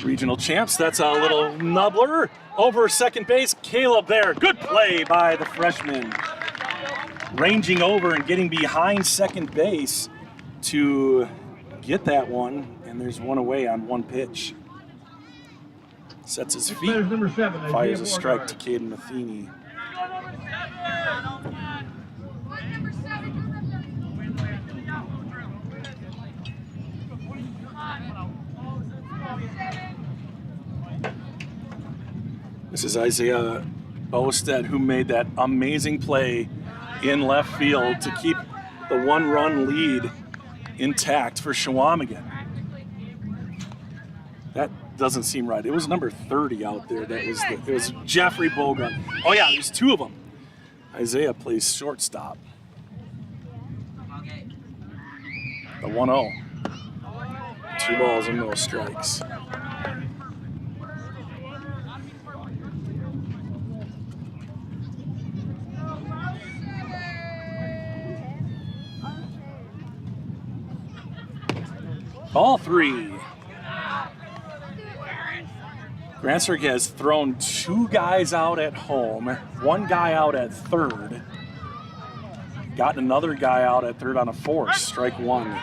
Speaker 1: Regional champs. That's a little nubbler over second base. Caleb there. Good play by the freshman. Ranging over and getting behind second base to get that one. And there's one away on one pitch. Sets his feet.
Speaker 2: Number 7,
Speaker 1: Fires a strike to Caden Matheny. This is Isaiah Bosted, who made that amazing play in left field to keep the one-run lead intact for Chequamegon. That doesn't seem right. It was number 30 out there. It was Jeffrey Bogart. Oh yeah, there's two of them. Isaiah plays shortstop. The 1-0. 2 balls and no strikes. Ball 3. Grantsburg has thrown 2 guys out at home, 1 guy out at third, gotten another guy out at third on a force, strike 1.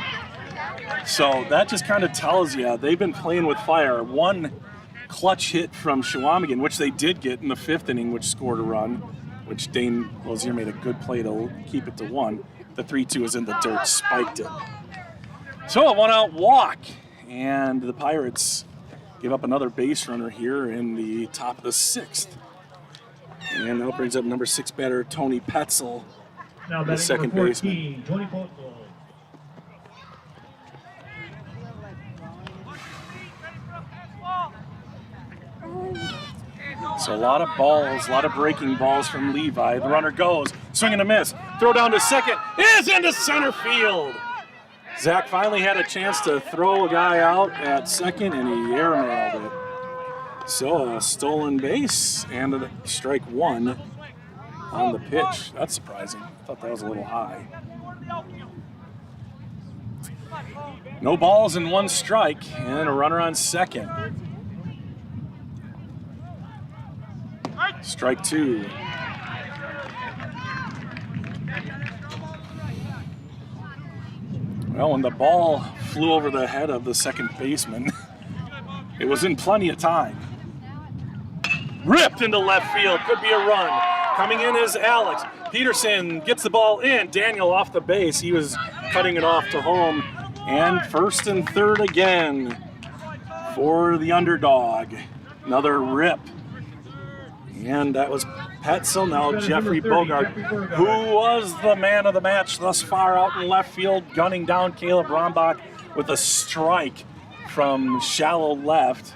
Speaker 1: So that just kind of tells you they've been playing with fire. 1 clutch hit from Chequamegon, which they did get in the 5th inning, which scored a run, which Dane Lozier made a good play to keep it to 1. The 3-2 was in the dirt, spiked it. So a 1-out walk, and the Pirates give up another base runner here in the top of the 6th. And that brings up number 6 batter Tony Petzel, the second baseman.
Speaker 2: Tony Petzel.
Speaker 1: So a lot of balls, a lot of breaking balls from Levi. The runner goes, swing and a miss. Throw down to second, is into center field. Zach finally had a chance to throw a guy out at second, and he airmailed it. So a stolen base and a strike 1 on the pitch. That's surprising. I thought that was a little high. No balls and 1 strike, and a runner on second. Strike 2. Well, when the ball flew over the head of the second baseman, it was in plenty of time. Ripped into left field, could be a run. Coming in is Alex. Peterson gets the ball in. Daniel off the base. He was cutting it off to home. And first and third again for the underdog. Another rip. And that was Petzel, now Jeffrey Bogart, who was the man of the match thus far out in left field, gunning down Caleb Rombach with a strike from shallow left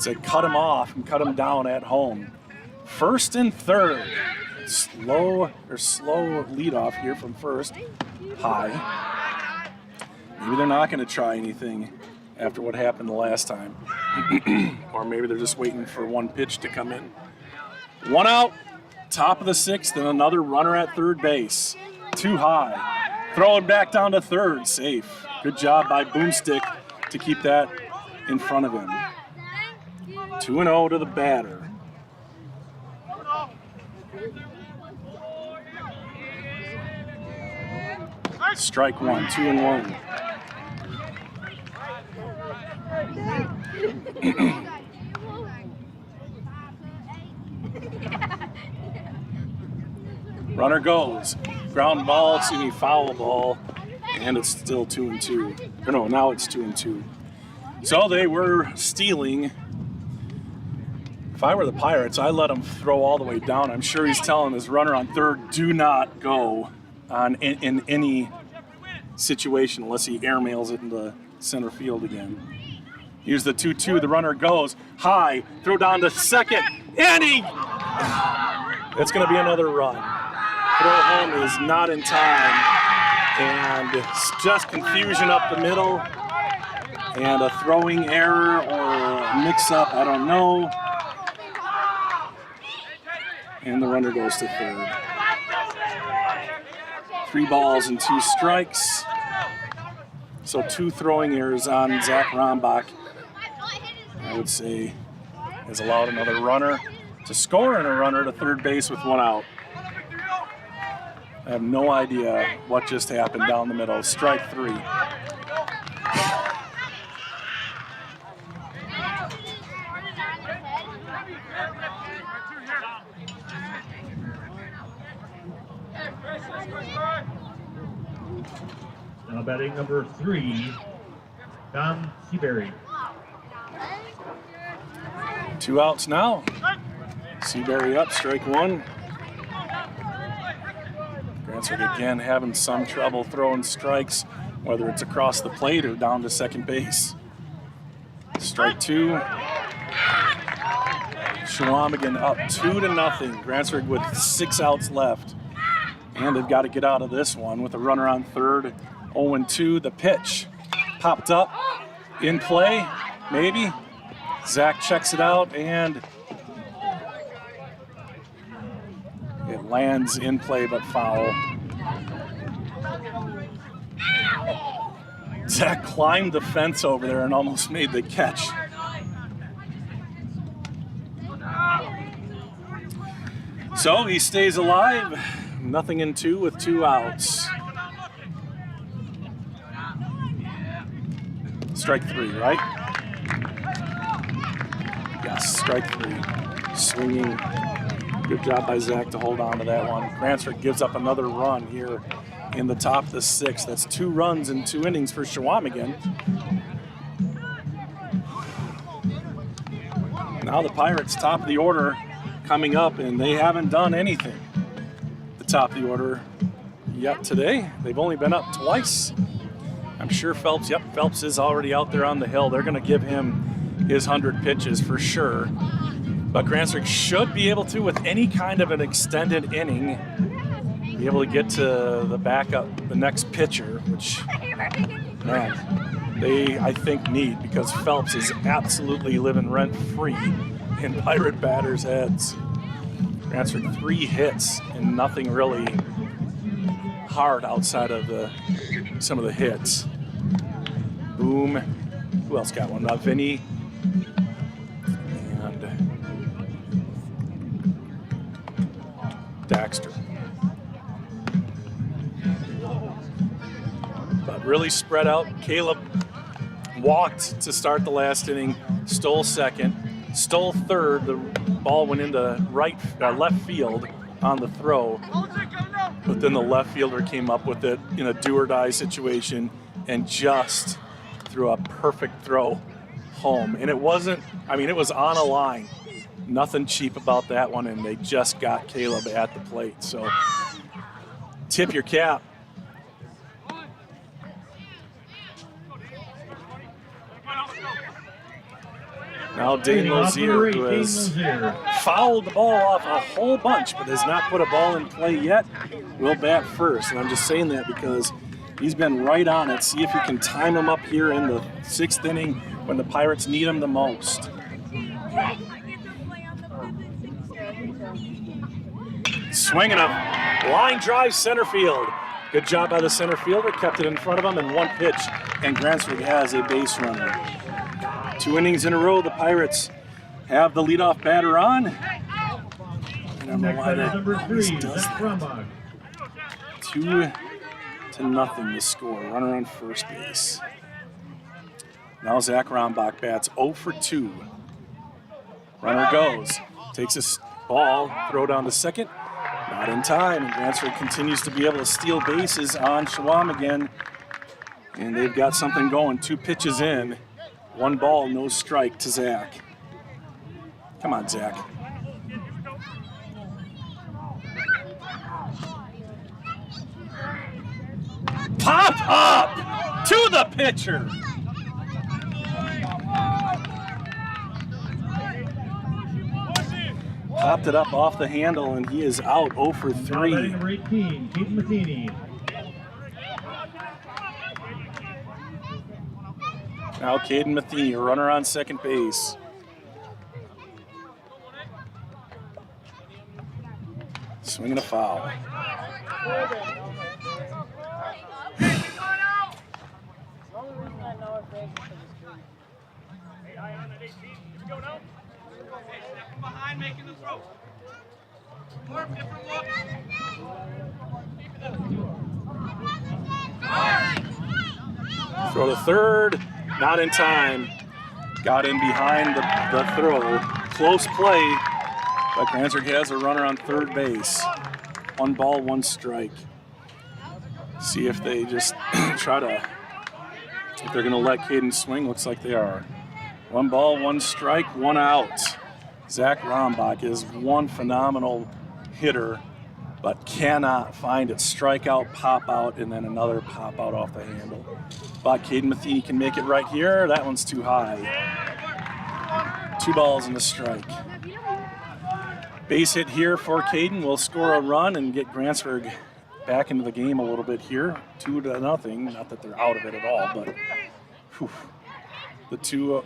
Speaker 1: to cut him off and cut him down at home. First and third. Slow leadoff here from first. High. Maybe they're not going to try anything after what happened the last time. Or maybe they're just waiting for 1 pitch to come in. 1 out, top of the 6th, and another runner at third base. Too high. Throwing back down to third, safe. Good job by Boomstick to keep that in front of him. 2-0 to the batter. Strike 1, 2-1. Runner goes. Ground ball, foul ball, and it's still 2-2. Or no, now it's 2-2. So they were stealing. If I were the Pirates, I'd let him throw all the way down. I'm sure he's telling his runner on third, do not go in any situation unless he airmails it into center field again. Here's the 2-2. The runner goes high, throw down to second, and it's going to be another run. Throw home is not in time, and it's just confusion up the middle, and a throwing error or a mix-up, I don't know. And the runner goes to third. 3 balls and 2 strikes. So 2 throwing errors on Zach Rombach. I would say, has allowed another runner to score and a runner to third base with one out. I have no idea what just happened down the middle. Strike 3.
Speaker 2: Now batting number 3, Tom Seabury.
Speaker 1: 2 outs now. Seabury up, strike 1. Grantsburg again having some trouble throwing strikes, whether it's across the plate or down to second base. Strike 2. Chequamegon up 2-0. Grantsburg with 6 outs left. And they've got to get out of this one with a runner on third. 0-2. The pitch popped up in play, maybe. Zach checks it out and it lands in play but foul. Zach climbed the fence over there and almost made the catch. So he stays alive. 0-2 with 2 outs. Strike 3, right? Yes, strike 3. Swinging. Good job by Zach to hold on to that one. Grantsburg gives up another run here in the top of the 6th. That's 2 runs in 2 innings for Chequamegon. Now the Pirates top of the order coming up, and they haven't done anything the top of the order yet today. They've only been up twice. I'm sure Phelps is already out there on the hill. They're going to give him his 100 pitches for sure. But Grantsburg should be able to, with any kind of an extended inning, be able to get to the backup, the next pitcher, which, man, they, I think, need, because Phelps is absolutely living rent-free in Pirate batters' heads. Grantsburg 3 hits and nothing really hard outside of some of the hits. Boom. Who else got one? Vinny. And Daxter. But really spread out. Caleb walked to start the last inning, stole second, stole third. The ball went into left field on the throw. But then the left fielder came up with it in a do-or-die situation and just threw a perfect throw home. And it wasn't, I mean, it was on a line. Nothing cheap about that one, and they just got Caleb at the plate. So tip your cap. Now Dane Lozier, who has fouled the ball off a whole bunch but has not put a ball in play yet, will bat first. And I'm just saying that because he's been right on it. See if you can time him up here in the 6th inning when the Pirates need him the most. Swinging a line drive center field. Good job by the center fielder, kept it in front of him in 1 pitch, and Grantsburg has a base runner. 2 innings in a row, the Pirates have the leadoff batter on. I don't know why that always does that. 2-0 the score. Runner on first base. Now Zach Rombach bats 0 for 2. Runner goes. Takes his ball, throw down to second. Not in time, and Grantsburg continues to be able to steal bases on Chequamegon. And they've got something going. 2 pitches in. 1 ball, no strike to Zach. Come on, Zach. Pop up to the pitcher. Popped it up off the handle, and he is out 0 for 3.
Speaker 2: Number 18, Chequamegon.
Speaker 1: Now Caden Matheny, a runner on second base. Swinging a foul.
Speaker 4: Behind making the throw.
Speaker 1: Throw to third, not in time. Got in behind the throw. Close play, but Grantsburg has a runner on third base. 1 ball, 1 strike. See if they just try to, if they're gonna let Caden swing. Looks like they are. 1 ball, 1 strike, 1 out. Zach Rombach is one phenomenal hitter, but cannot find it. Strikeout, pop out, and then another pop out off the handle. But Caden Matheny can make it right here. That one's too high. 2 balls and a strike. Base hit here for Caden will score a run and get Grantsburg back into the game a little bit here. 2-0. Not that they're out of it at all, but whew, the 2-1.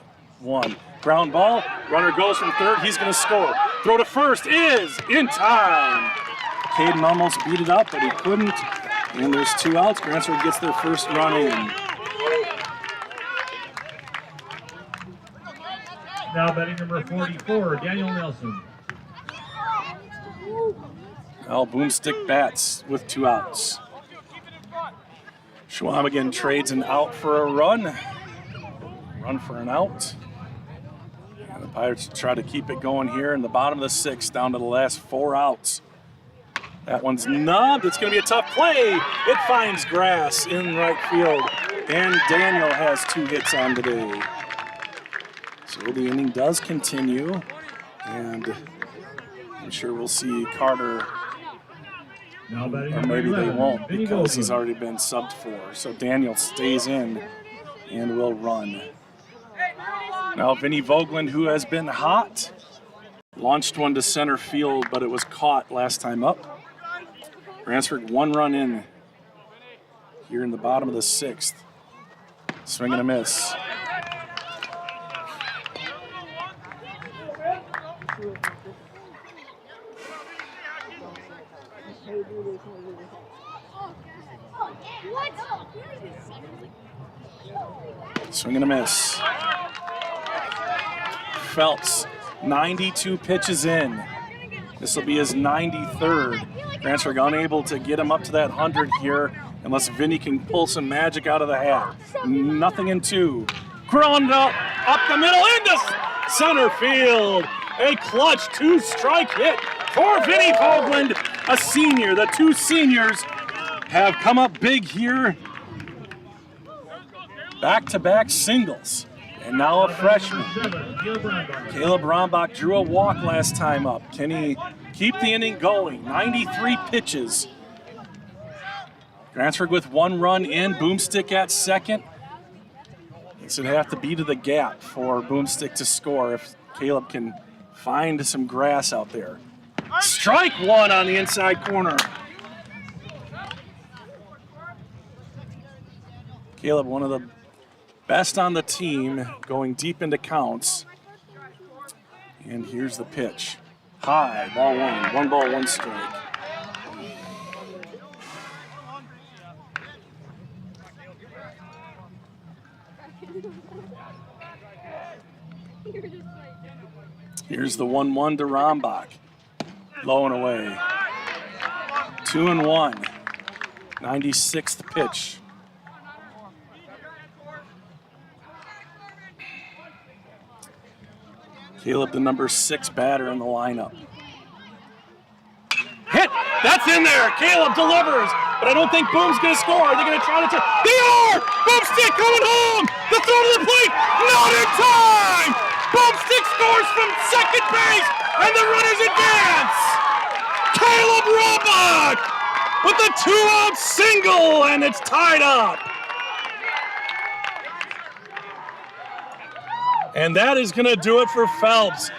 Speaker 1: Ground ball. Runner goes from third. He's going to score. Throw to first is in time. Caden almost beat it up, but he couldn't. And there's 2 outs. Grantsburg gets their first run in.
Speaker 2: Now batting number 44, Daniel Nelson.
Speaker 1: Well, Boomstick bats with 2 outs. Chequamegon trades an out for a run. Run for an out. And the Pirates try to keep it going here in the bottom of the 6th, down to the last 4 outs. That one's nubbed. It's going to be a tough play. It finds grass in right field. And Daniel has 2 hits on today. So the inning does continue. And I'm sure we'll see Carter,
Speaker 2: Now batting
Speaker 1: or
Speaker 2: number
Speaker 1: maybe they
Speaker 2: 11,
Speaker 1: won't
Speaker 2: Vinny
Speaker 1: because he's
Speaker 2: Vogel.
Speaker 1: already been subbed for. So Daniel stays in and will run. Now Vinny Vogeland, who has been hot, launched one to center field, but it was caught last time up. Grantsburg 1 run in here in the bottom of the 6th. Swing and a miss. Swing and a miss. Phelps, 92 pitches in. This will be his 93rd. Grantsburg unable to get him up to that 100 here unless Vinny can pull some magic out of the hat. Nothing in 2. Ground up the middle into center field. A clutch 2-strike hit for Vinny Vogeland, a senior. The 2 seniors have come up big here. Back-to-back singles. And now a freshman. Caleb Rombach drew a walk last time up. Can he keep the inning going? 93 pitches. Grantsburg with 1 run in. Boomstick at second. This would have to be to the gap for Boomstick to score if Caleb can find some grass out there. Strike 1 on the inside corner. Caleb, one of the best on the team, going deep into counts. And here's the pitch. High, ball 1. 1 ball, 1 strike. Here's the 1-1 to Rombach. Low and away. 2-1. 96th pitch. Caleb, the number 6 batter in the lineup. Hit! That's in there! Caleb delivers! But I don't think Boom's going to score. Are they going to try to turn? They are! Boomstick coming home! The throw to the plate! Not in time! Boomstick scores from second base! And the runners advance! Caleb Rombach with a 2-out single! And it's tied up! And that is going to do it for Phelps.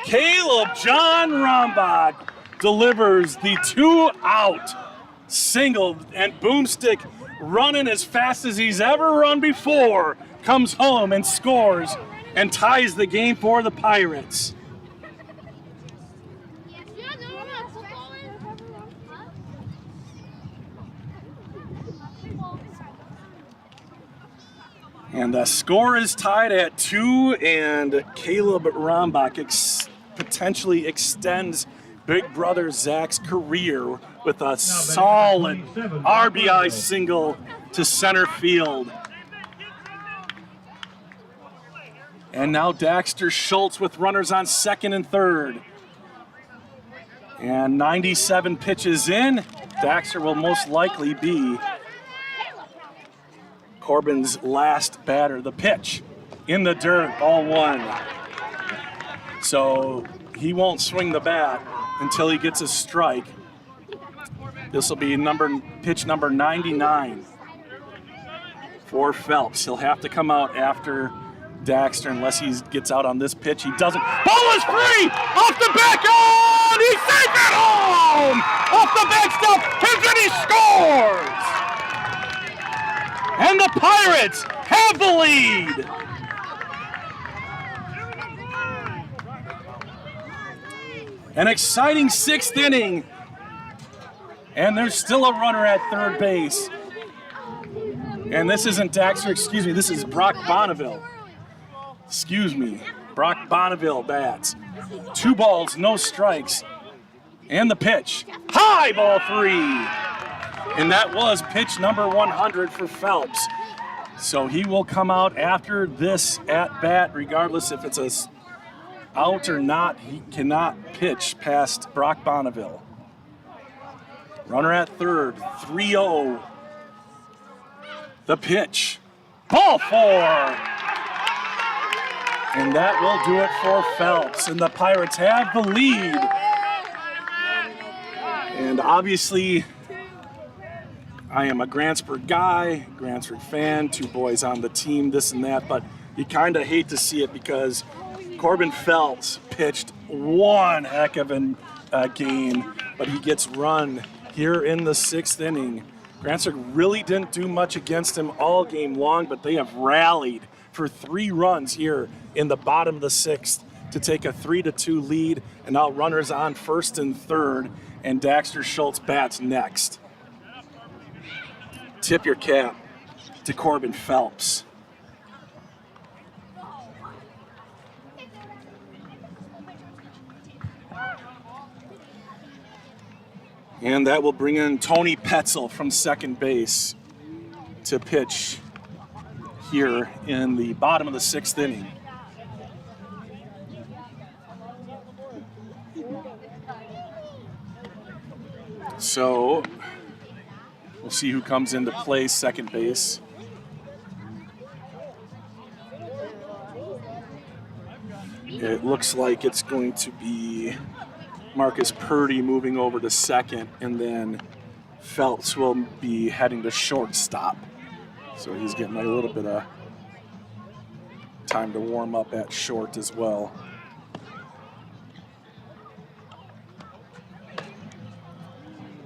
Speaker 1: Caleb John Rombach delivers the 2-out single, and Boomstick, running as fast as he's ever run before, comes home and scores and ties the game for the Pirates. And the score is tied at 2, and Caleb Rombach potentially extends Big Brother Zach's career with a solid RBI single to center field. And now Daxter Schultz with runners on second and third. And 97 pitches in. Daxter will most likely be Corbin's last batter. The pitch in the dirt, ball 1. So he won't swing the bat until he gets a strike. This will be pitch number 99 for Phelps. He'll have to come out after Daxter unless he gets out on this pitch. He doesn't. Ball is free! Off the back end! He's safe at home! Off the backstop, and he scores! And the Pirates have the lead! An exciting 6th inning. And there's still a runner at third base. And this isn't Daxter, excuse me, this is Brock Bonneville. Excuse me, Brock Bonneville bats. 2 balls, no strikes. And the pitch, high, ball 3. And that was pitch number 100 for Phelps. So he will come out after this at bat, regardless if it's a out or not. He cannot pitch past Brock Bonneville. Runner at third, 3-0. The pitch, ball 4. And that will do it for Phelps. And the Pirates have the lead. And obviously, I am a Grantsburg guy, Grantsburg fan, 2 boys on the team, this and that, but you kind of hate to see it because Corbin Phelps pitched one heck of a game, but he gets run here in the 6th inning. Grantsburg really didn't do much against him all game long, but they have rallied for 3 runs here in the bottom of the 6th to take a 3-2 lead, and now runners on first and third, and Daxter Schultz bats next. Tip your cap to Corbin Phelps. And that will bring in Tony Petzel from second base to pitch here in the bottom of the 6th inning. So we'll see who comes into play second base. It looks like it's going to be Marcus Purdy moving over to second, and then Phelps will be heading to shortstop. So he's getting a little bit of time to warm up at short as well.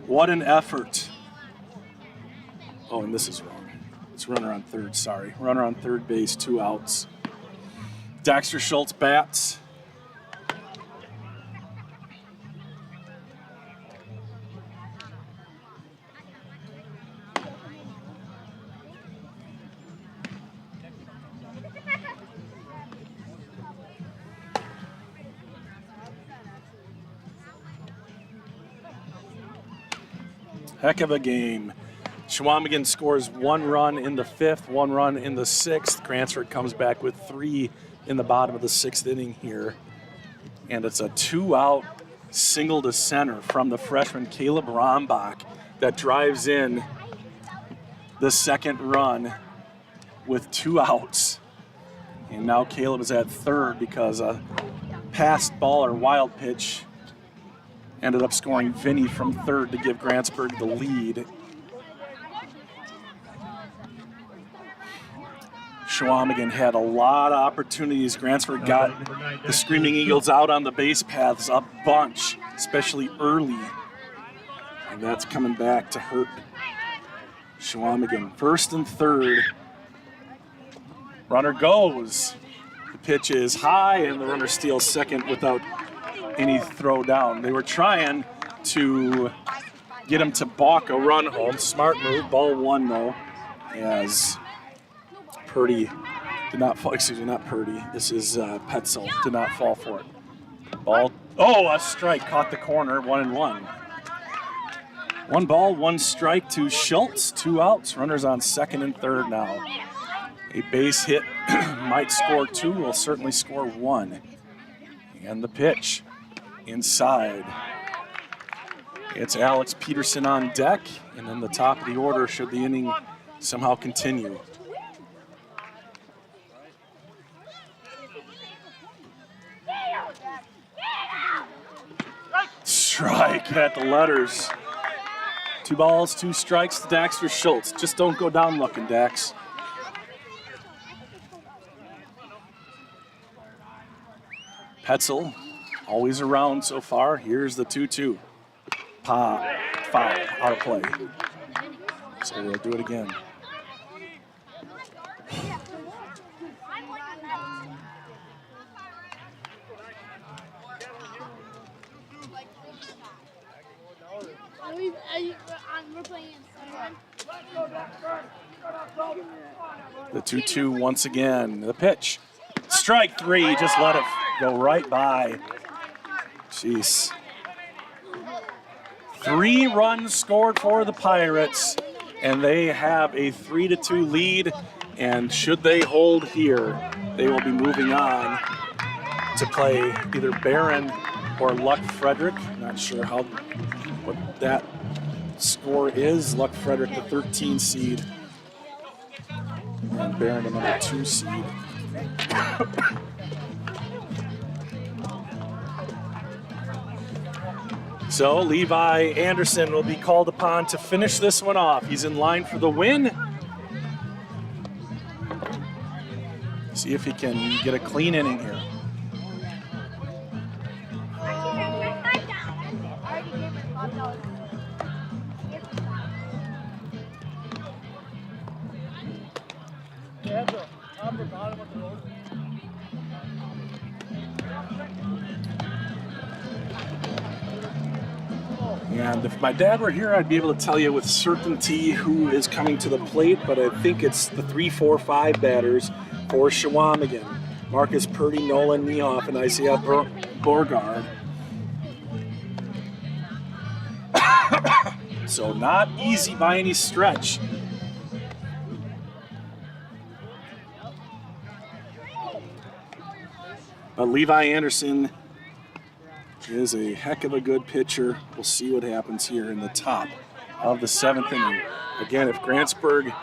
Speaker 1: What an effort. Oh, and this is wrong. It's runner on third, sorry. Runner on third base, 2 outs. Daxter Schultz bats. Heck of a game. Chequamegon scores 1 run in the 5th, 1 run in the 6th. Grantsburg comes back with 3 in the bottom of the 6th inning here. And it's a 2-out single to center from the freshman Caleb Rombach that drives in the 2nd run with 2 outs. And now Caleb is at third because a passed ball or wild pitch ended up scoring Vinny from third to give Grantsburg the lead. Chequamegon had a lot of opportunities. Grantsburg got the Screaming Eagles out on the base paths a bunch, especially early. And that's coming back to hurt Chequamegon. First and third. Runner goes. The pitch is high, and the runner steals second without any throw down. They were trying to get him to balk a run home. Smart move. Ball 1 though, as Purdy did not fall, excuse me, not Purdy. This is Petzel, did not fall for it. Ball, oh, a strike, caught the corner, 1-1. 1 ball, 1 strike to Schultz, 2 outs, runners on second and third now. A base hit might score 2, will certainly score 1. And the pitch inside. It's Alex Peterson on deck, and then the top of the order should the inning somehow continue. Strike at the letters. 2 balls, 2 strikes to Daxter Schultz. Just don't go down looking, Dax. Petzel, always around so far. Here's the 2-2. Foul, out of play. So we'll do it again. The 2-2 once again. The pitch. Strike 3, just let it go right by. Jeez. 3 runs scored for the Pirates, and they have a 3-2 lead. And should they hold here, they will be moving on to play either Barron or Luck Frederick. Not sure what that score is. Luck Frederick, the 13 seed, and Barron, the number 2 seed. So Levi Anderson will be called upon to finish this one off. He's in line for the win. See if he can get a clean inning here. And if my dad were here, I'd be able to tell you with certainty who is coming to the plate, but I think it's the 3, 4, 5 batters for Chequamegon. Marcus Purdy, Nolan Niehoff, and Isaiah Borgard. So not easy by any stretch. But Levi Anderson is a heck of a good pitcher. We'll see what happens here in the top of the 7th inning. Again, if Grantsburg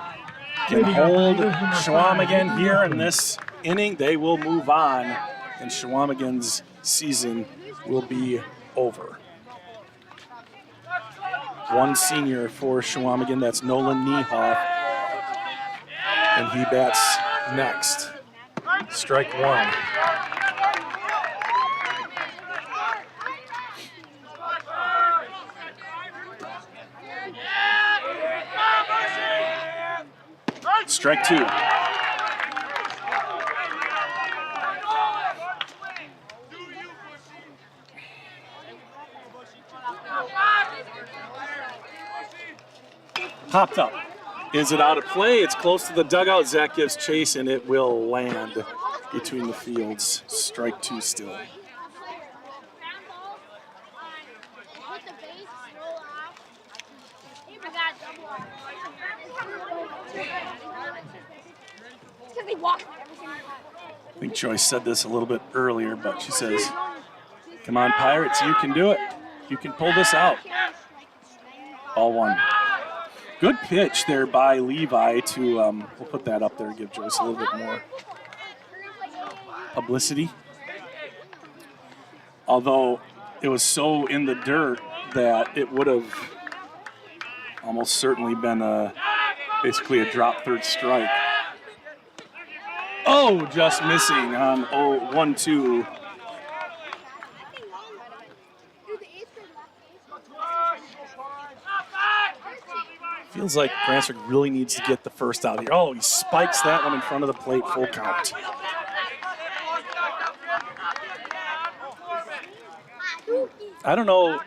Speaker 1: can hold Chequamegon here in this inning, they will move on, and Chequamegon's season will be over. 1 senior for Chequamegon, that's Nolan Niehoff, and he bats next. Strike 1. Strike 2. Popped up. Is it out of play? It's close to the dugout. Zach gives chase, and it will land between the fields. Strike 2 still. I think Joyce said this a little bit earlier, but she says, come on, Pirates, you can do it. You can pull this out. Ball 1. Good pitch there by Levi to, we'll put that up there, give Joyce a little bit more publicity. Although it was so in the dirt that it would have almost certainly been basically a drop third strike. Oh, just missing on 1-2. Feels like Grantsburg really needs to get the first out here. Oh, he spikes that one in front of the plate, full count. I don't know.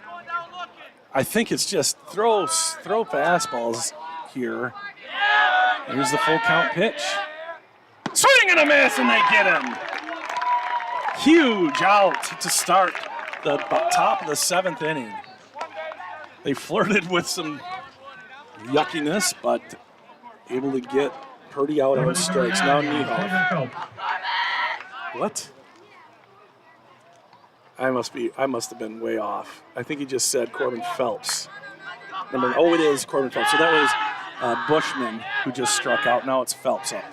Speaker 1: I think it's just throw fastballs here. Here's the full count pitch. and a miss, and they get him. Huge out to start the top of the 7th inning. They flirted with some yuckiness, but able to get Purdy out on strikes. Now Niehoff. What? I must have been way off. I think he just said Corbin Phelps. Oh, it is Corbin Phelps. So that was Bushman who just struck out. Now it's Phelps up.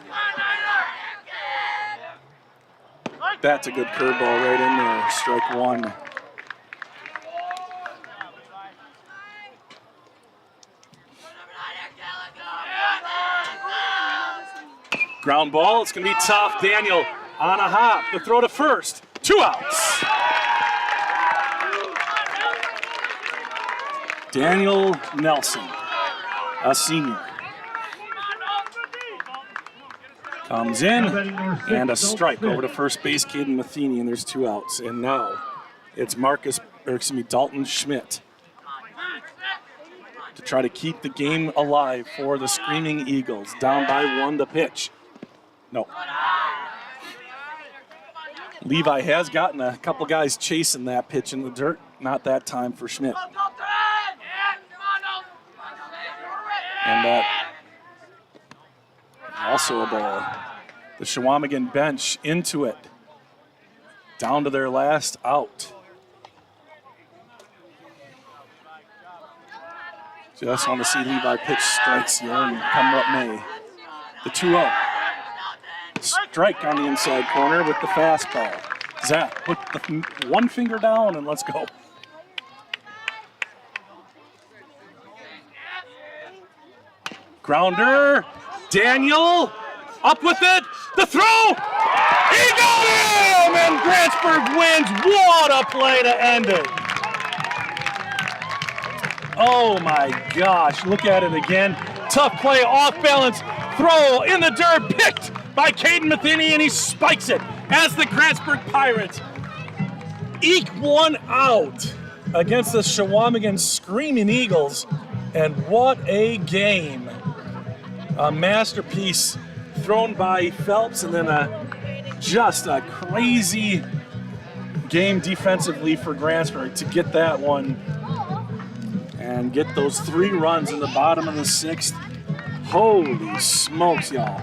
Speaker 1: That's a good curveball right in there. Strike one. Ground ball. It's going to be tough. Daniel on a hop. The throw to first. 2 outs. Daniel Nelson, a senior, comes in, and a strike over to first base, Caden Matheny, and there's 2 outs. And now it's Dalton Schmidt to try to keep the game alive for the Screaming Eagles. Down by 1, the pitch. No. Levi has gotten a couple guys chasing that pitch in the dirt. Not that time for Schmidt. And that also a ball. The Chequamegon bench into it. Down to their last out. Just want to see Levi pitch strikes here and come what may. The 2-0. Strike on the inside corner with the fastball. Zach, put the one finger down and let's go. Grounder, Daniel, up with it, the throw, he got him, and Grantsburg wins. What a play to end it. Oh my gosh, look at it again. Tough play, off balance, throw in the dirt, picked by Caden Matheny, and he spikes it as the Grantsburg Pirates eke one out against the Chequamegon Screaming Eagles, and what a game. A masterpiece thrown by Phelps, and then just a crazy game defensively for Grantsburg to get that one and get those 3 runs in the bottom of the 6th. Holy smokes, y'all.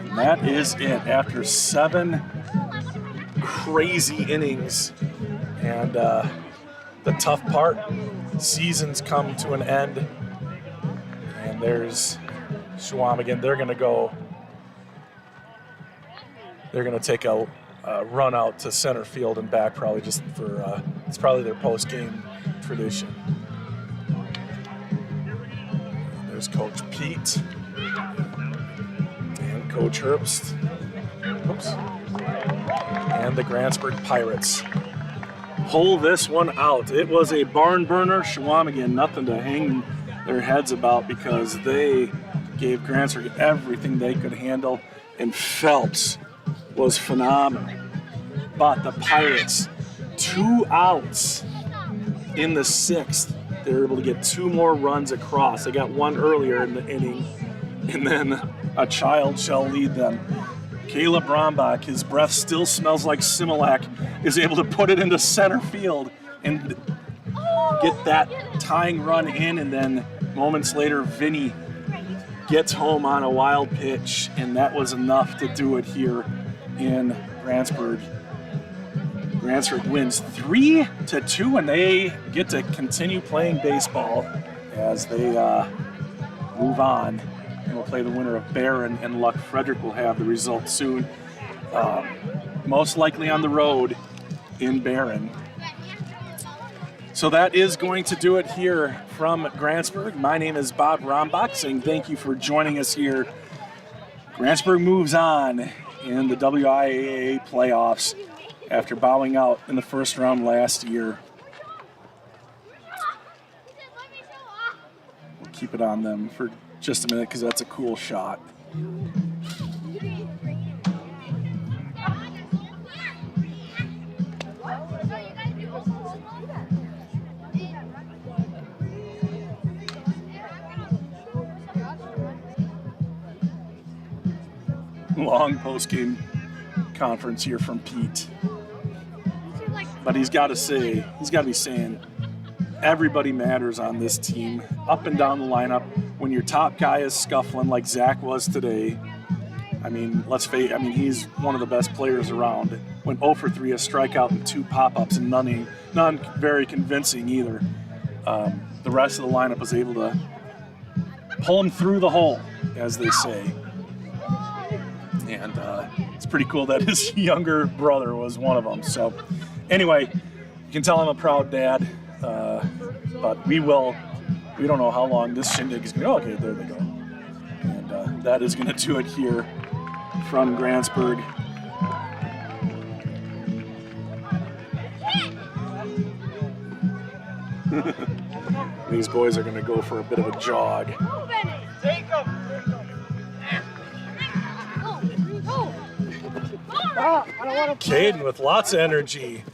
Speaker 1: And that is it after 7 crazy innings. And the tough part, seasons come to an end, and there's Chequamegon. They're going to take a run out to center field and back, probably just for, it's probably their post-game tradition. There's Coach Pete and Coach Herbst. Oops. And the Grantsburg Pirates pull this one out. It was a barn burner. Chequamegon, nothing to hang their heads about because they gave Grantsburg everything they could handle, and Phelps was phenomenal. But the Pirates, 2 outs in the 6th. They were able to get 2 more runs across. They got 1 earlier in the inning, and then a child shall lead them. Caleb Brombach, his breath still smells like Similac, is able to put it into center field and get that tying run in, and then moments later, Vinny gets home on a wild pitch, and that was enough to do it here in Grantsburg. Grantsburg wins 3-2, and they get to continue playing baseball as they move on. And we'll play the winner of Barron, and Luck Frederick will have the result soon. Most likely on the road in Barron. So that is going to do it here from Grantsburg. My name is Bob Rombach, saying thank you for joining us here. Grantsburg moves on in the WIAA playoffs after bowing out in the first round last year. We'll keep it on them for just a minute because that's a cool shot. long post-game conference here from Pete. But he's got to be saying, everybody matters on this team, up and down the lineup. When your top guy is scuffling like Zach was today, I mean, let's face it, he's one of the best players around. Went 0 for 3, a strikeout and 2 pop-ups, and none very convincing either. The rest of the lineup was able to pull him through the hole, as they say. And it's pretty cool that his younger brother was one of them. So anyway, you can tell I'm a proud dad. But we don't know how long this shindig is going to go. Okay, there they go. And that is going to do it here from Grantsburg. These boys are going to go for a bit of a jog.
Speaker 4: Take him.
Speaker 1: Caden with lots of energy.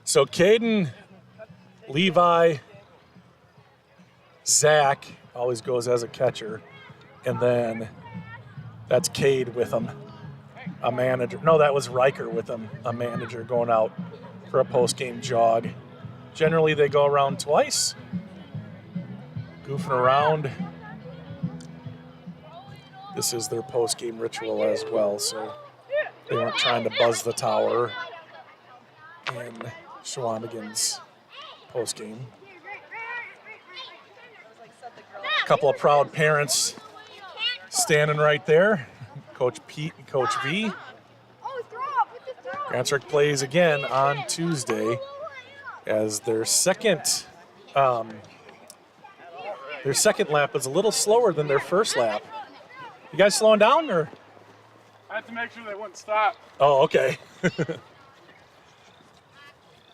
Speaker 1: So Caden, Levi, Zach always goes as a catcher, and then that's Cade with him, a manager. No, that was Riker with him, a manager going out for a post-game jog. Generally, they go around twice, goofing around. This is their post-game ritual as well, so they weren't trying to buzz the tower in Chequamegon's post-game. A couple of proud parents standing right there, Coach Pete and Coach V. Grantsburg plays again on Tuesday as their second lap is a little slower than their first lap. You guys slowing down, or?
Speaker 7: I have to make sure they wouldn't stop.
Speaker 1: Oh, okay.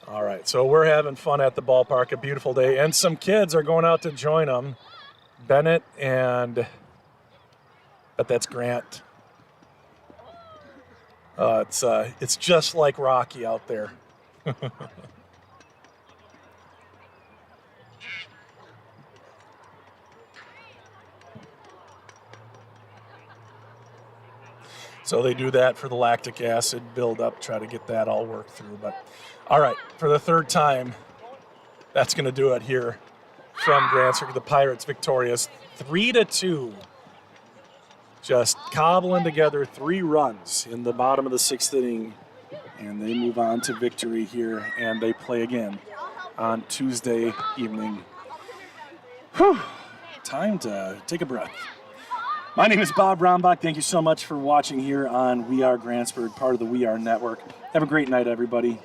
Speaker 1: All right, so we're having fun at the ballpark, a beautiful day, and some kids are going out to join them. Bennett and, but that's Grant. It's just like Rocky out there. So they do that for the lactic acid buildup, try to get that all worked through. But all right, for the third time, that's going to do it here from Grantsburg. The Pirates victorious 3-2. Just cobbling together 3 runs in the bottom of the 6th inning, and they move on to victory here, and they play again on Tuesday evening. Whew. Time to take a breath. My name is Bob Rombach. Thank you so much for watching here on We Are Grantsburg, part of the We Are Network. Have a great night, everybody.